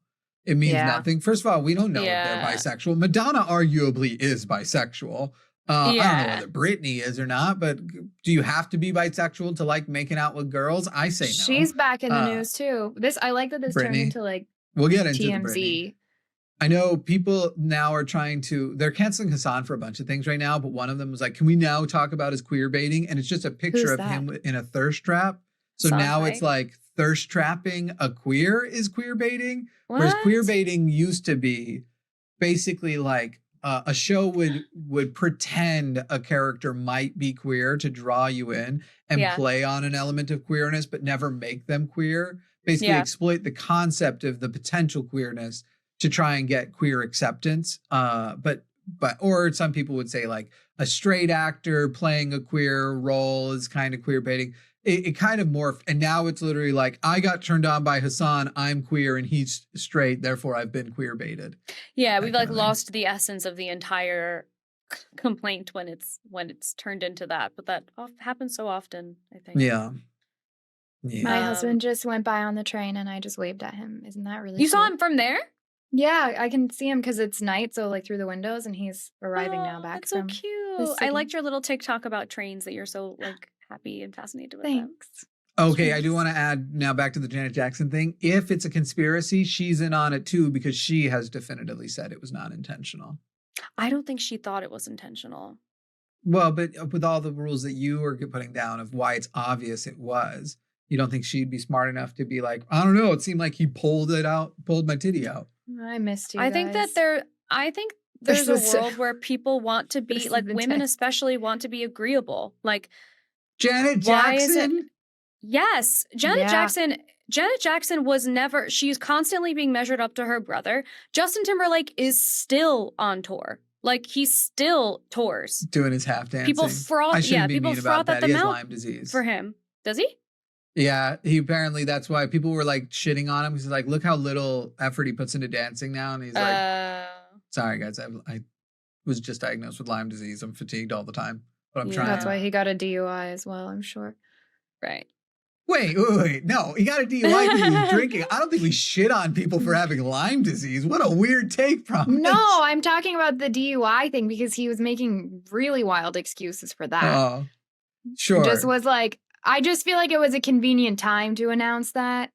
It means nothing. First of all, we don't know if they're bisexual. Madonna arguably is bisexual. I don't know whether Britney is or not, but do you have to be bisexual to like making out with girls? I say no. She's back in the news too. I like that this turned into like we'll get into TMZ. I know people now are they're canceling Hassan for a bunch of things right now, but one of them was like, can we now talk about his queer baiting? And it's just a picture of him in a thirst trap. So now it's like thirst trapping a queer is queer baiting. What? Whereas queer baiting used to be basically like a show would pretend a character might be queer to draw you in and play on an element of queerness, but never make them queer. Basically exploit the concept of the potential queerness to try and get queer acceptance. Or some people would say like a straight actor playing a queer role is kind of queer baiting. It kind of morphed, and now it's literally like, I got turned on by Hassan, I'm queer, and he's straight, therefore I've been queer baited. Yeah, we've like lost the essence of the entire complaint when it's turned into that, but that happens so often, I think. Yeah. My husband just went by on the train, and I just waved at him. Isn't that really You saw him from there? Yeah, I can see him because it's night, so like through the windows, and he's arriving now back that's from so cute. I liked your little TikTok about trains that you're so like happy and fascinated with. Thanks. Okay, I do want to add now back to the Janet Jackson thing. If it's a conspiracy, she's in on it too because she has definitively said it was not intentional. I don't think she thought it was intentional. Well, but with all the rules that you were putting down of why it's obvious it was, you don't think she'd be smart enough to be like, I don't know, it seemed like he pulled my titty out. I missed you. I think that there's a world where people want to be like women especially want to be agreeable. Like Janet Jackson? Yes. Janet Jackson was never, she's constantly being measured up to her brother. Justin Timberlake is still on tour. Like he still tours. Doing his half dancing. People froth that he has them out Lyme disease. for him. Does he? Yeah, he apparently that's why people were like shitting on him. He's like, look how little effort he puts into dancing now. And he's like, sorry guys, I was just diagnosed with Lyme disease. I'm fatigued all the time, but I'm trying. That's why he got a DUI as well, I'm sure. Right. Wait. No, he got a DUI because he was drinking. I don't think we shit on people for having Lyme disease. What a weird take, Promise. No, I'm talking about the DUI thing because he was making really wild excuses for that. Oh, sure. Just was like, I just feel like it was a convenient time to announce that.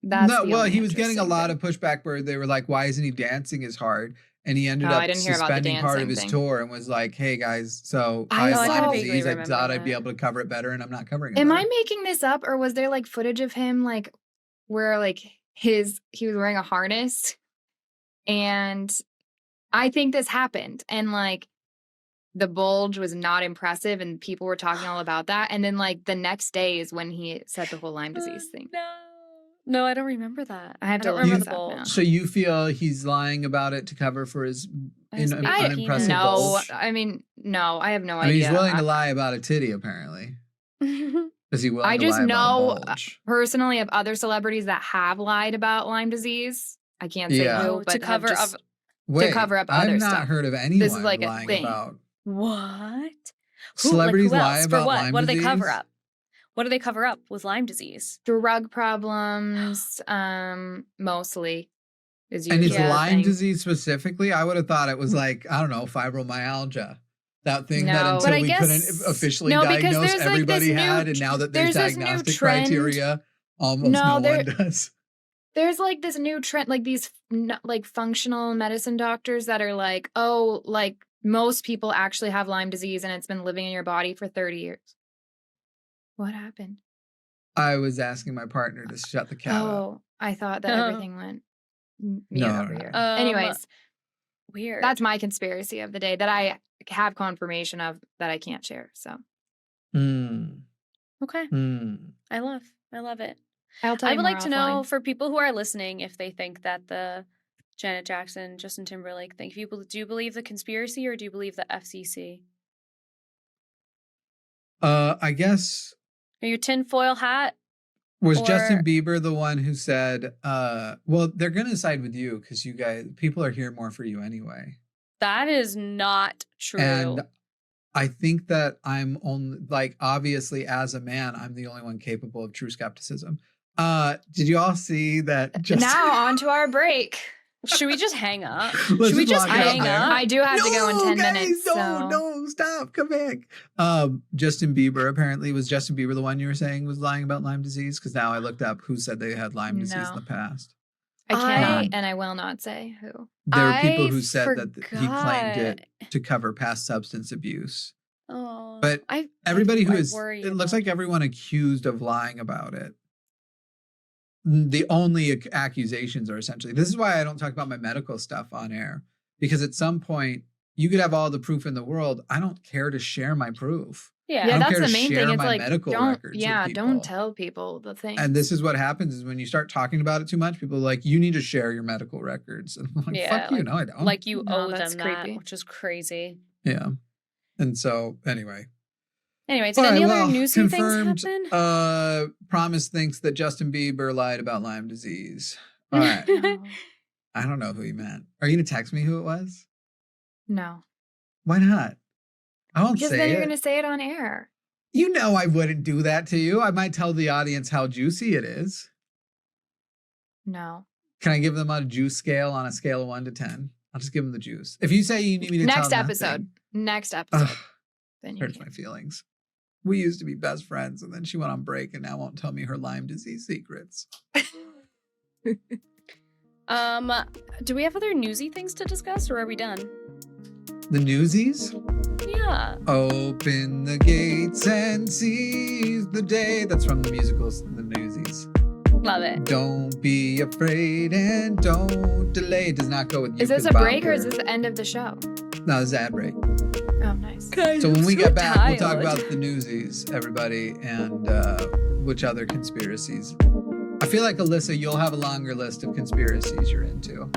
That's no, the well, only he was getting a interesting lot thing. of pushback where they were like, why isn't he dancing as hard? And he ended up I didn't hear about the suspending part of dancing his thing. tour and was like, hey guys, so I I have Lyme vaguely disease. I remember thought I'd be that. able to cover it better and I'm not covering it Am better. I making this up, or was there like footage of him like where like he was wearing a harness? And I think this happened, and like the bulge was not impressive, and people were talking all about that. And then like the next day is when he said the whole Lyme disease thing. No, I don't remember that. I have to don't look remember this the up now. bulge. So you feel he's lying about it to cover for his His big unimpressive penis. No, bulge? I mean, no, I have no I mean, idea. he's willing to lie about a titty, apparently. Is he willing I to just lie know about a bulge? personally of other celebrities that have lied about Lyme disease. I can't say Yeah. who, Oh, but to cover have just, up. Wait, cover up I've other not stuff. heard of anyone like a lying thing. about What? celebrities who else? lie For about what? Lyme What do they disease? cover up? What do they cover up with Lyme disease? drug problems, mostly. Is And it's usually the Lyme thing. disease specifically? I would have thought it was like, I don't know, fibromyalgia. That thing that No. until But I we guess- couldn't officially No, because diagnose, there's, like, everybody this new had, and now that there's there's this new diagnostic trend- criteria, almost No, no one does. There's like this new trend, like these like functional medicine doctors that are like, oh, like most people actually have Lyme disease and it's been living in your body for 30 years. What happened? I was asking my partner to shut the cat up. Oh, I thought that Oh. everything went mute No, over no. here. Um, Anyways, Weird. that's my conspiracy of the day that I have confirmation of that I can't share. So okay. I love it. I'll tell I you would more like to know offline. for people who are listening if they think that the Janet Jackson, Justin Timberlake thing. Do you believe the conspiracy or do you believe the FCC? I guess, Are you tinfoil hat? was Or- Justin Bieber the one who said, well, they're going to side with you because you guys, people are here more for you anyway. That is not true. And I think that I'm only, like, obviously as a man, I'm the only one capable of true skepticism. Did you all see that? Now on to our break. Should we just hang up? Let's Should we just lock it hang there. up? I do have to go in 10 guys, minutes. No, stop, come back. Justin Bieber, apparently, was Justin Bieber the one you were saying was lying about Lyme disease? Because now I looked up who said they had Lyme disease No. in the past. I cannot, I- and I will not say who. There are people I who said that he claimed it forgot. to cover past substance abuse. Oh, But I Everybody who I is, worry it looks about like everyone accused of lying about it. The only accusations are essentially, this is why I don't talk about my medical stuff on air, because at some point you could have all the proof in the world. I don't care to share my proof. Yeah. I Yeah, don't that's care the to main share thing. It's my like medical don't, records with yeah, people. don't tell people the thing. And this is what happens is when you start talking about it too much, people are like, you need to share your medical records. And I'm like, Yeah, fuck you. like- No, I don't. Like you No, owe that's them that, creepy. which is crazy. yeah. And so anyway. Anyway, did All right, any other well, newsy confirmed, things happen? Promise thinks that Justin Bieber lied about Lyme disease. All right. No. I don't know who he meant. Are you going to text me who it was? No. Why not? I won't Because say then it. you're going to say it on air. You know I wouldn't do that to you. I might tell the audience how juicy it is. No. Can I give them a juice scale on a scale of 1 to 10? I'll just give them the juice. If you say you need me to Next tell episode. nothing, Next episode. ugh, Then you hurts can. my feelings. We used to be best friends, and then she went on break and now won't tell me her Lyme disease secrets. Do we have other newsy things to discuss, or are we done? The Newsies? Yeah. Open the gates and seize the day. That's from the musicals, The Newsies. Love it. Don't be afraid and don't delay. It does not go with you. Is this a break or is this the end of the show? No, this is ad break. Oh, nice. So when we get back, we'll talk about the Newsies, everybody, and which other conspiracies. I feel like, Alyssa, you'll have a longer list of conspiracies you're into.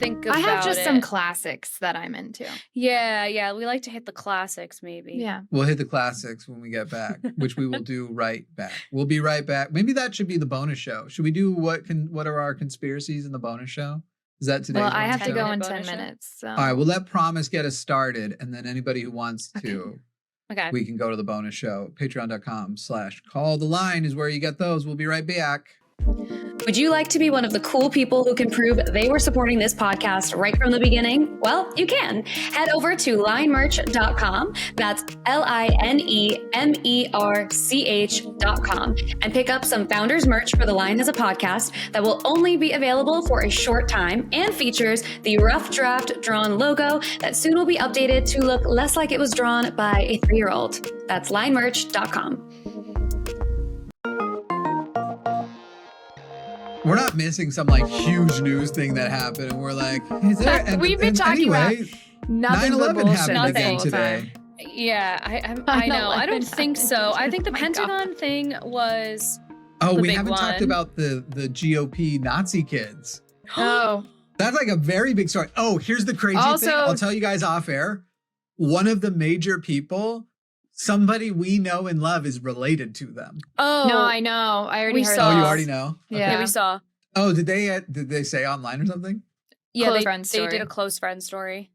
think about I have just some it. classics that I'm into. Yeah. We like to hit the classics, maybe. Yeah. We'll hit the classics when we get back, which we will do right back. We'll be right back. Maybe that should be the bonus show. Should we do what are our conspiracies in the bonus show? Is that today's Well, I bonus have to show? go in 10 bonus show? minutes. So. All right, we'll let Promise get us started, and then anybody who wants to, Okay. we can go to the bonus show. Patreon.com/call the line is where you get those. We'll be right back. Would you like to be one of the cool people who can prove they were supporting this podcast right from the beginning? Well, you can. Head over to linemerch.com. That's linemerch.com and pick up some founders merch for The Line as a podcast that will only be available for a short time and features the rough draft drawn logo that soon will be updated to look less like it was drawn by a 3-year-old. That's linemerch.com. We're not missing some like huge news thing that happened, and we're like, is there? And, We've been talking about nothing but 9/11 bullshit happened Nothing. again the whole time. today. Yeah, I know. I don't 9/11 think so. I think the Oh my God. Pentagon thing was. Oh, The we big haven't talked one. about the GOP Nazi kids. Oh, That's like a very big story. Oh, here's the crazy Also- thing. I'll tell you guys off air. One of the major people, somebody we know and love, is related to them. Oh no, I know. I already We heard saw- Oh, that. you already know? Yeah. yeah, we saw. Oh, did they say online or something? Yeah, Close they, friend they story. did a close friend story.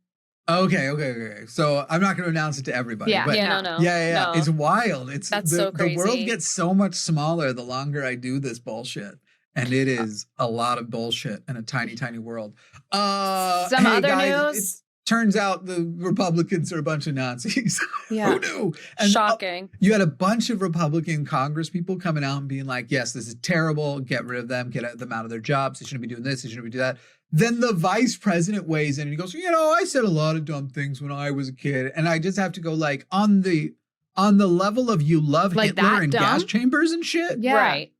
Okay. So I'm not going to announce it to everybody. Yeah. But Yeah, no. Yeah. No. It's wild. It's That's the, so The world crazy. gets so much smaller the longer I do this bullshit. And it is a lot of bullshit in a tiny, tiny world. Some hey, other guys, news. It turns out the Republicans are a bunch of Nazis. Yeah. Who knew? And Shocking. you had a bunch of Republican Congress people coming out and being like, yes, this is terrible. Get rid of them. Get them out of their jobs. They shouldn't be doing this. They shouldn't be doing that. Then the vice president weighs in and he goes, I said a lot of dumb things when I was a kid. And I just have to go like on the level of you love Like Hitler that and dumb? gas chambers and shit. Yeah. Right.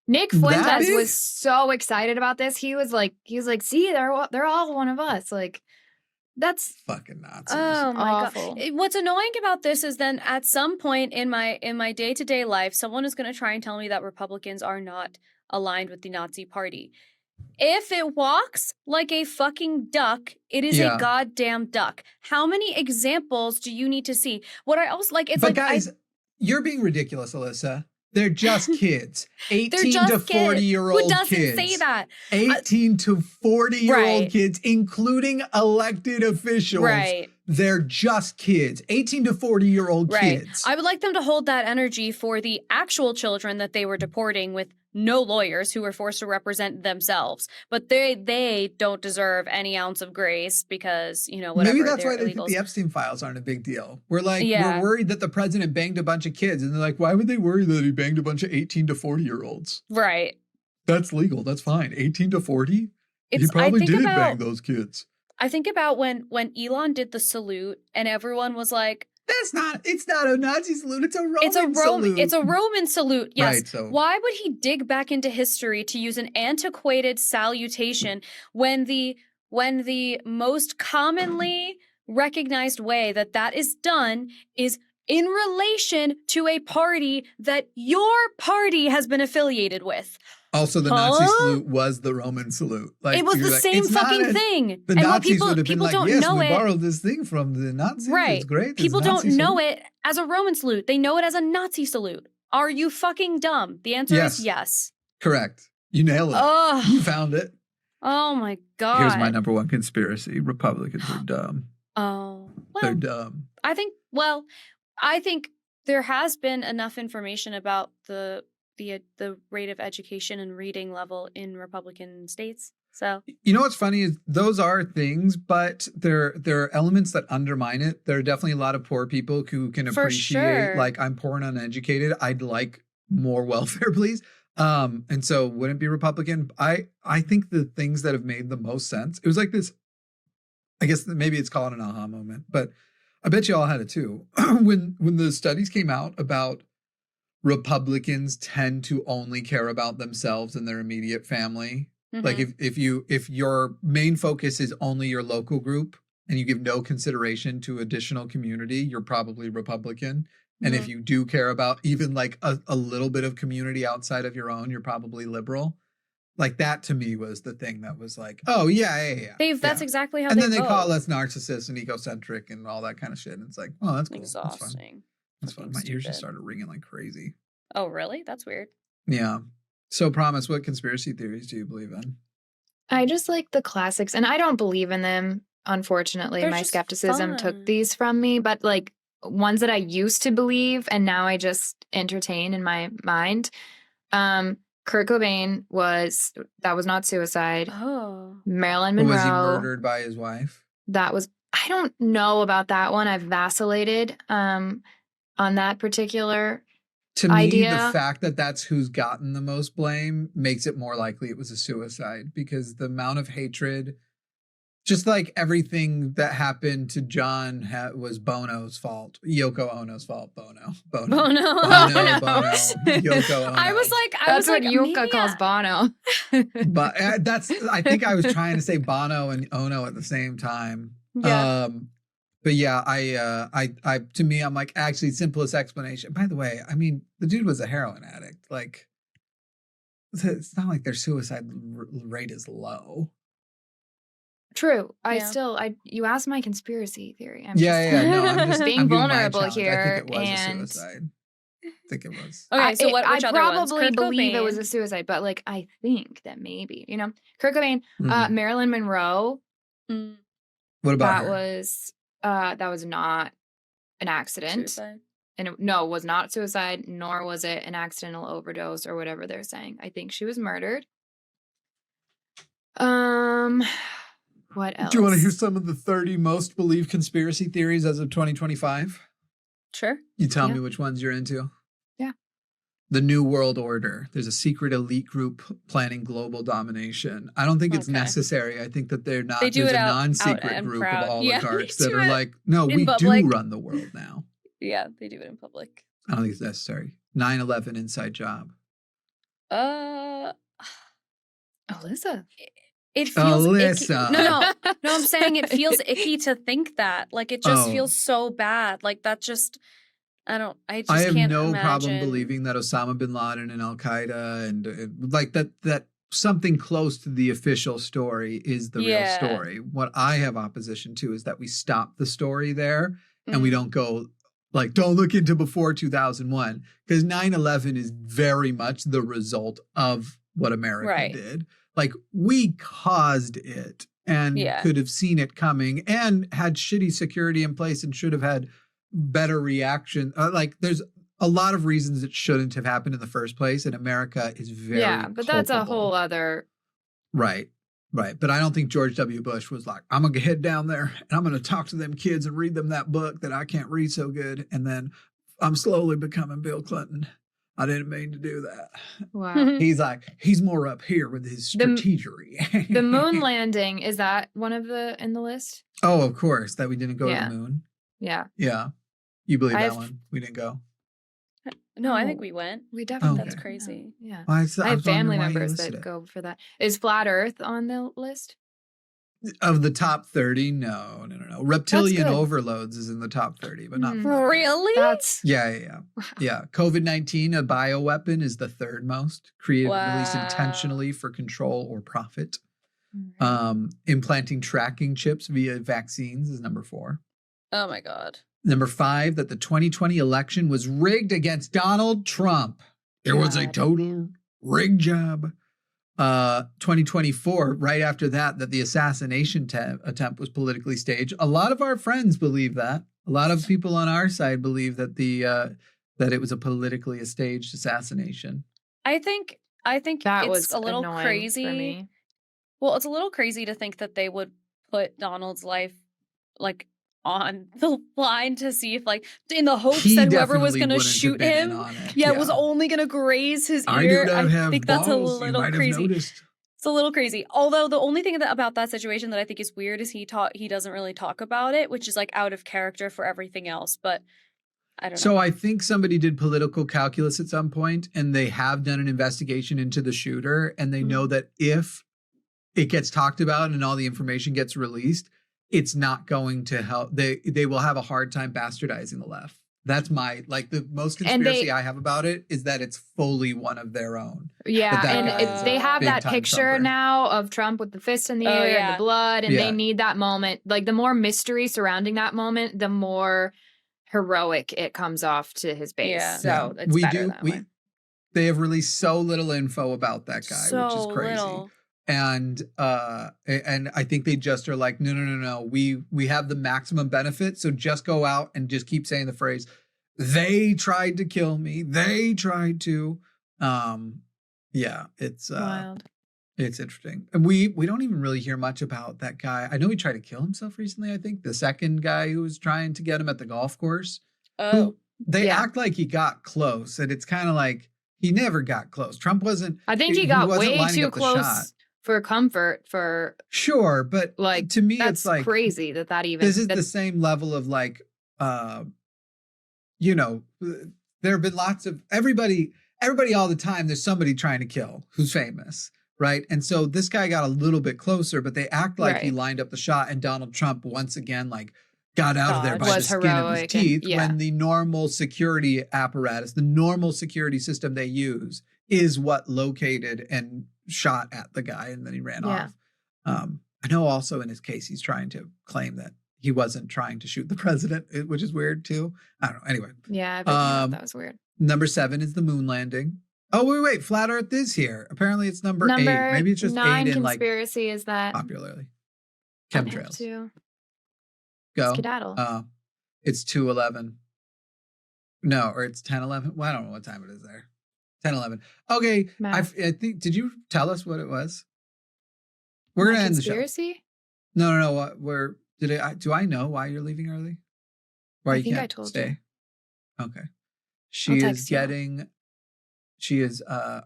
Nick That Fuentes big? was so excited about this. He was like, see, they're all one of us. Like, that's Fucking Nazis. Oh my awful. god. What's annoying about this is then at some point in my day-to-day life, someone is going to try and tell me that Republicans are not aligned with the Nazi party. If it walks like a fucking duck, it is Yeah. a goddamn duck. How many examples do you need to see? What I also like, it's but like guys, you're being ridiculous, Alyssa. They're just kids. 18 they're just to 40-year-old Who doesn't kids. say that? 18 to 40-year-old Right. kids, including elected officials. Right. They're just kids. 18 to 40-year-old Right. kids. I would like them to hold that energy for the actual children that they were deporting with no lawyers who were forced to represent themselves. But they don't deserve any ounce of grace because, whatever. Maybe that's why they're they think illegals. the Epstein files aren't a big deal. We're like, Yeah. we're worried that the president banged a bunch of kids. And they're like, why would they worry that he banged a bunch of 18 to 40-year-olds? Right. That's legal. That's fine. 18 to 40? He It's, probably I think did about, bang those kids. I think about when Elon did the salute and everyone was like, It's not a Nazi salute. It's a Roman salute. It's a Roman salute. Yes. Right, so- Why would he dig back into history to use an antiquated salutation when the most commonly recognized way that is done is in relation to a party that your party has been affiliated with? Also, the Nazi salute was the Roman salute. Like, It was you're the like, same it's not fucking a- thing. The And what Nazis people would have been people like, don't yes, know we it. borrowed this thing from the Nazis. Right. It's great. This People don't Nazi know salute. it as a Roman salute. They know it as a Nazi salute. Are you fucking dumb? The answer Yes. is yes. Correct. You nailed it. Oh, You found it. oh my god. Here's my number one conspiracy. Republicans are dumb. Oh, They're well, dumb. I think there has been enough information about the rate of education and reading level in Republican states. So You know what's funny is those are things, but there are elements that undermine it. There are definitely a lot of poor people who can For appreciate, sure. like, I'm poor and uneducated. I'd like more welfare, please. And so wouldn't be Republican. I think the things that have made the most sense, it was like this, I guess maybe it's called an aha moment, but I bet you all had it too. When the studies came out about Republicans tend to only care about themselves and their immediate family. Like if your main focus is only your local group and you give no consideration to additional community, you're probably Republican. And if you do care about even like a little bit of community outside of your own, you're probably liberal. Like that to me was the thing that was like, oh yeah. Dave, that's exactly how and they then they vote. call us narcissists and egocentric and all that kind of shit. And it's like, oh, that's cool. Exhausting. That's fun. My ears just started ringing like crazy. Oh, really? That's weird. Yeah. So, Promise, what conspiracy theories do you believe in? I just like the classics, and I don't believe in them. Unfortunately, They're my just skepticism fun. took these from me, but like ones that I used to believe and now I just entertain in my mind. Kurt Cobain was not suicide. Oh. Marilyn Or Monroe. was he murdered by his wife? That was, I don't know about that one. I've vacillated on that particular To me, idea. the fact that that's who's gotten the most blame makes it more likely it was a suicide, because the amount of hatred, just like everything that happened to John was Bono's fault. Yoko Ono's fault. Bono. Bono. Yoko Ono. I was like, That's what maybe Yuka calls Bono. But I think I was trying to say Bono and Ono at the same time. Yeah. But yeah, I to me, I'm like, actually, simplest explanation. By the way, I mean, the dude was a heroin addict. Like, it's not like their suicide rate is low. True. Yeah. You asked my conspiracy theory. I'm No, I'm just being I'm doing my vulnerable challenge. here. I think it was and a suicide. I think it was. Okay, so which I other ones? probably Kurt believe it Cobain. was a suicide, but like I think that maybe, Kurt Cobain, Mhm. Marilyn Monroe, Mm, What about that her? was not an accident. suicide. And it was not suicide, nor was it an accidental overdose or whatever they're saying. I think she was murdered. What else? Do you want to hear some of the 30 most believed conspiracy theories as of 2025? Sure. You tell Yeah. me which ones you're into. Yeah. The New World Order. There's a secret elite group planning global domination. I don't think it's Okay. necessary. I think that they're not. They do There's it a out non-secret and group proud. of Yeah, oligarchs they that do are it like, no, in we public. do run the world now. Yeah, they do it in public. I don't think it's necessary. 9/11 inside job. Alyssa. It feels Alyssa. icky. No, I'm saying it feels icky to think that. Like, it just feels so bad. Like, that just, I just I have can't no imagine. problem believing that Osama bin Laden and Al Qaeda and like that something close to the official story is the real story. What I have opposition to is that we stop the story there and we don't go like, don't look into before 2001, because 9/11 is very much the result of what America did. Like, we caused it and could have seen it coming and had shitty security in place and should have had better reaction. Like, there's a lot of reasons it shouldn't have happened in the first place, and America is very but that's a culpable. whole other. Right. But I don't think George W. Bush was like, I'm going to head down there and I'm going to talk to them kids and read them that book that I can't read so good. And then I'm slowly becoming Bill Clinton. I didn't mean to do that. Wow. He's more up here with his strategery. The moon landing, is that one of in the list? Oh, of course, that we didn't go to the moon. Yeah. Yeah. You believe that one? We didn't go. No, I think we went. We definitely. That's crazy. Yeah. Well, I have family members that go for that. Is Flat Earth on the list? Of the top 30, no. Reptilian overloads is in the top 30, but not. Really? That's Yeah. COVID-19, a bioweapon, is the third most created, released intentionally for control or profit. Implanting tracking chips via vaccines is number 4. Oh my God. Number 5, that the 2020 election was rigged against Donald Trump. It was a total rig job. 2024, right after that the assassination attempt was politically staged. A lot of our friends believe that. A lot of people on our side believe that that it was a politically staged assassination. I think that it's was a little crazy. For me. Well, it's a little crazy to think that they would put Donald's life like on the line to see if, like, in the hopes that whoever was going to shoot him was only going to graze his ear. I think that's a little crazy. It's a little crazy. Although the only thing about that situation that I think is weird is he doesn't really talk about it, which is like out of character for everything else. But I don't know. So I think somebody did political calculus at some point, and they have done an investigation into the shooter, and they know that if it gets talked about and all the information gets released, it's not going to help. They will have a hard time bastardizing the left. That's my, like, the most And conspiracy I have about it is that it's fully one of their own. Yeah, that and guy is a they have that big-time picture Trumper. now of Trump with the fist in the Oh, air and yeah. the blood, and Yeah. they need that moment. Like, the more mystery surrounding that moment, the more heroic it comes off to his base. Yeah. So it's better that way. They have released so little info about that guy, which is crazy. Little. And I think they just are like, no. We have the maximum benefit, so just go out and just keep saying the phrase, "They tried to kill me. They tried to." Yeah, it's Wild. it's interesting. And we don't even really hear much about that guy. I know he tried to kill himself recently, I think. The second guy who was trying to get him at the golf course. Oh. They Yeah. act like he got close, and it's kind of like he never got close. Trump wasn't. I think he got wasn't way lining too up the shot. close for comfort. For Sure, but like, to me, that's it's like crazy that even this is the same level of like, you know, there have been lots of everybody all the time. There's somebody trying to kill who's famous, right? And so this guy got a little bit closer, but they act like he Right. lined up the shot, and Donald Trump once again like got out of there by the Was skin of his heroic and- teeth yeah. when the normal security apparatus, the normal security system they use is what located and shot at the guy, and then he ran Yeah. off. I know also in his case, he's trying to claim that he wasn't trying to shoot the president, which is weird too. I don't know. Anyway, Yeah, I've been thinking that was weird. number 7 is the moon landing. Oh, wait. Flat Earth is here. Apparently it's number 8. Maybe it's just 9 8 in like conspiracy is that popularly. I'd have Chemtrails. to Go. skedaddle. It's 2:11. No, or it's 10:11. Well, I don't know what time it is there. 10:11. Okay. I think. Did you tell us what it was? We're My gonna end the show. conspiracy? No. Do I know why you're leaving early? Why I you think I can't told stay? you. Okay. She text you.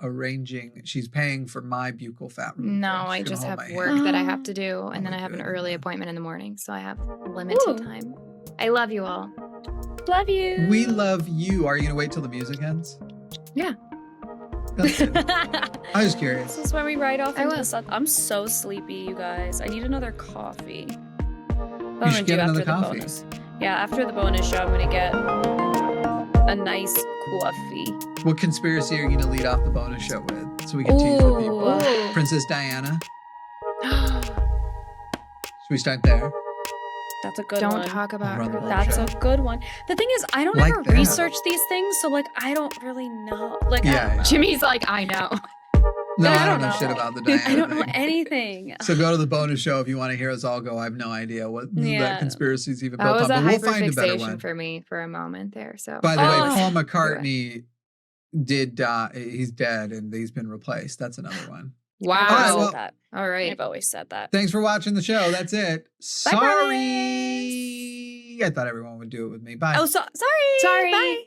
Arranging. She's paying for my buccal fat removal. No, I She's just gonna have hold my work hand. that I have to do, and then my I have an God. early appointment in the morning, so I have limited Ooh. time. I love you all. Love you. We love you. Are you gonna wait till the music ends? Yeah. That's it. I was curious. This is when we ride off I into will. the sun. I'm so sleepy, you guys. I need another coffee. You I'm should gonna get do another after the coffee. bonus. Yeah, after the bonus show, I'm gonna get a nice coffee. What conspiracy are you gonna lead off the bonus show with, so we can tease the people? Ooh. Princess Diana. Should we start there? That's a good Don't one. talk about Run the her. whole That's show. a good one. The thing is, I don't Like ever that. research these things, so like I don't really know. Like I Yeah, don't know. Jimmy's like, I know. No, I I don't don't know know. shit about the Diana I don't know thing. anything. So go to the bonus show if you want to hear us all go. I have no idea what Yeah. that conspiracy is even That built was on, a but we'll find a better hyperfixation one. for me for a moment there. So By the way, Oh. Paul McCartney did die. He's dead, and he's been replaced. That's another one. I've wow. All right, always well- said that. All right. I've always said that. Thanks for watching the show. That's it. Bye, Sorry. I thought everyone would do it with me. Bye. Oh, sorry. Sorry. Bye.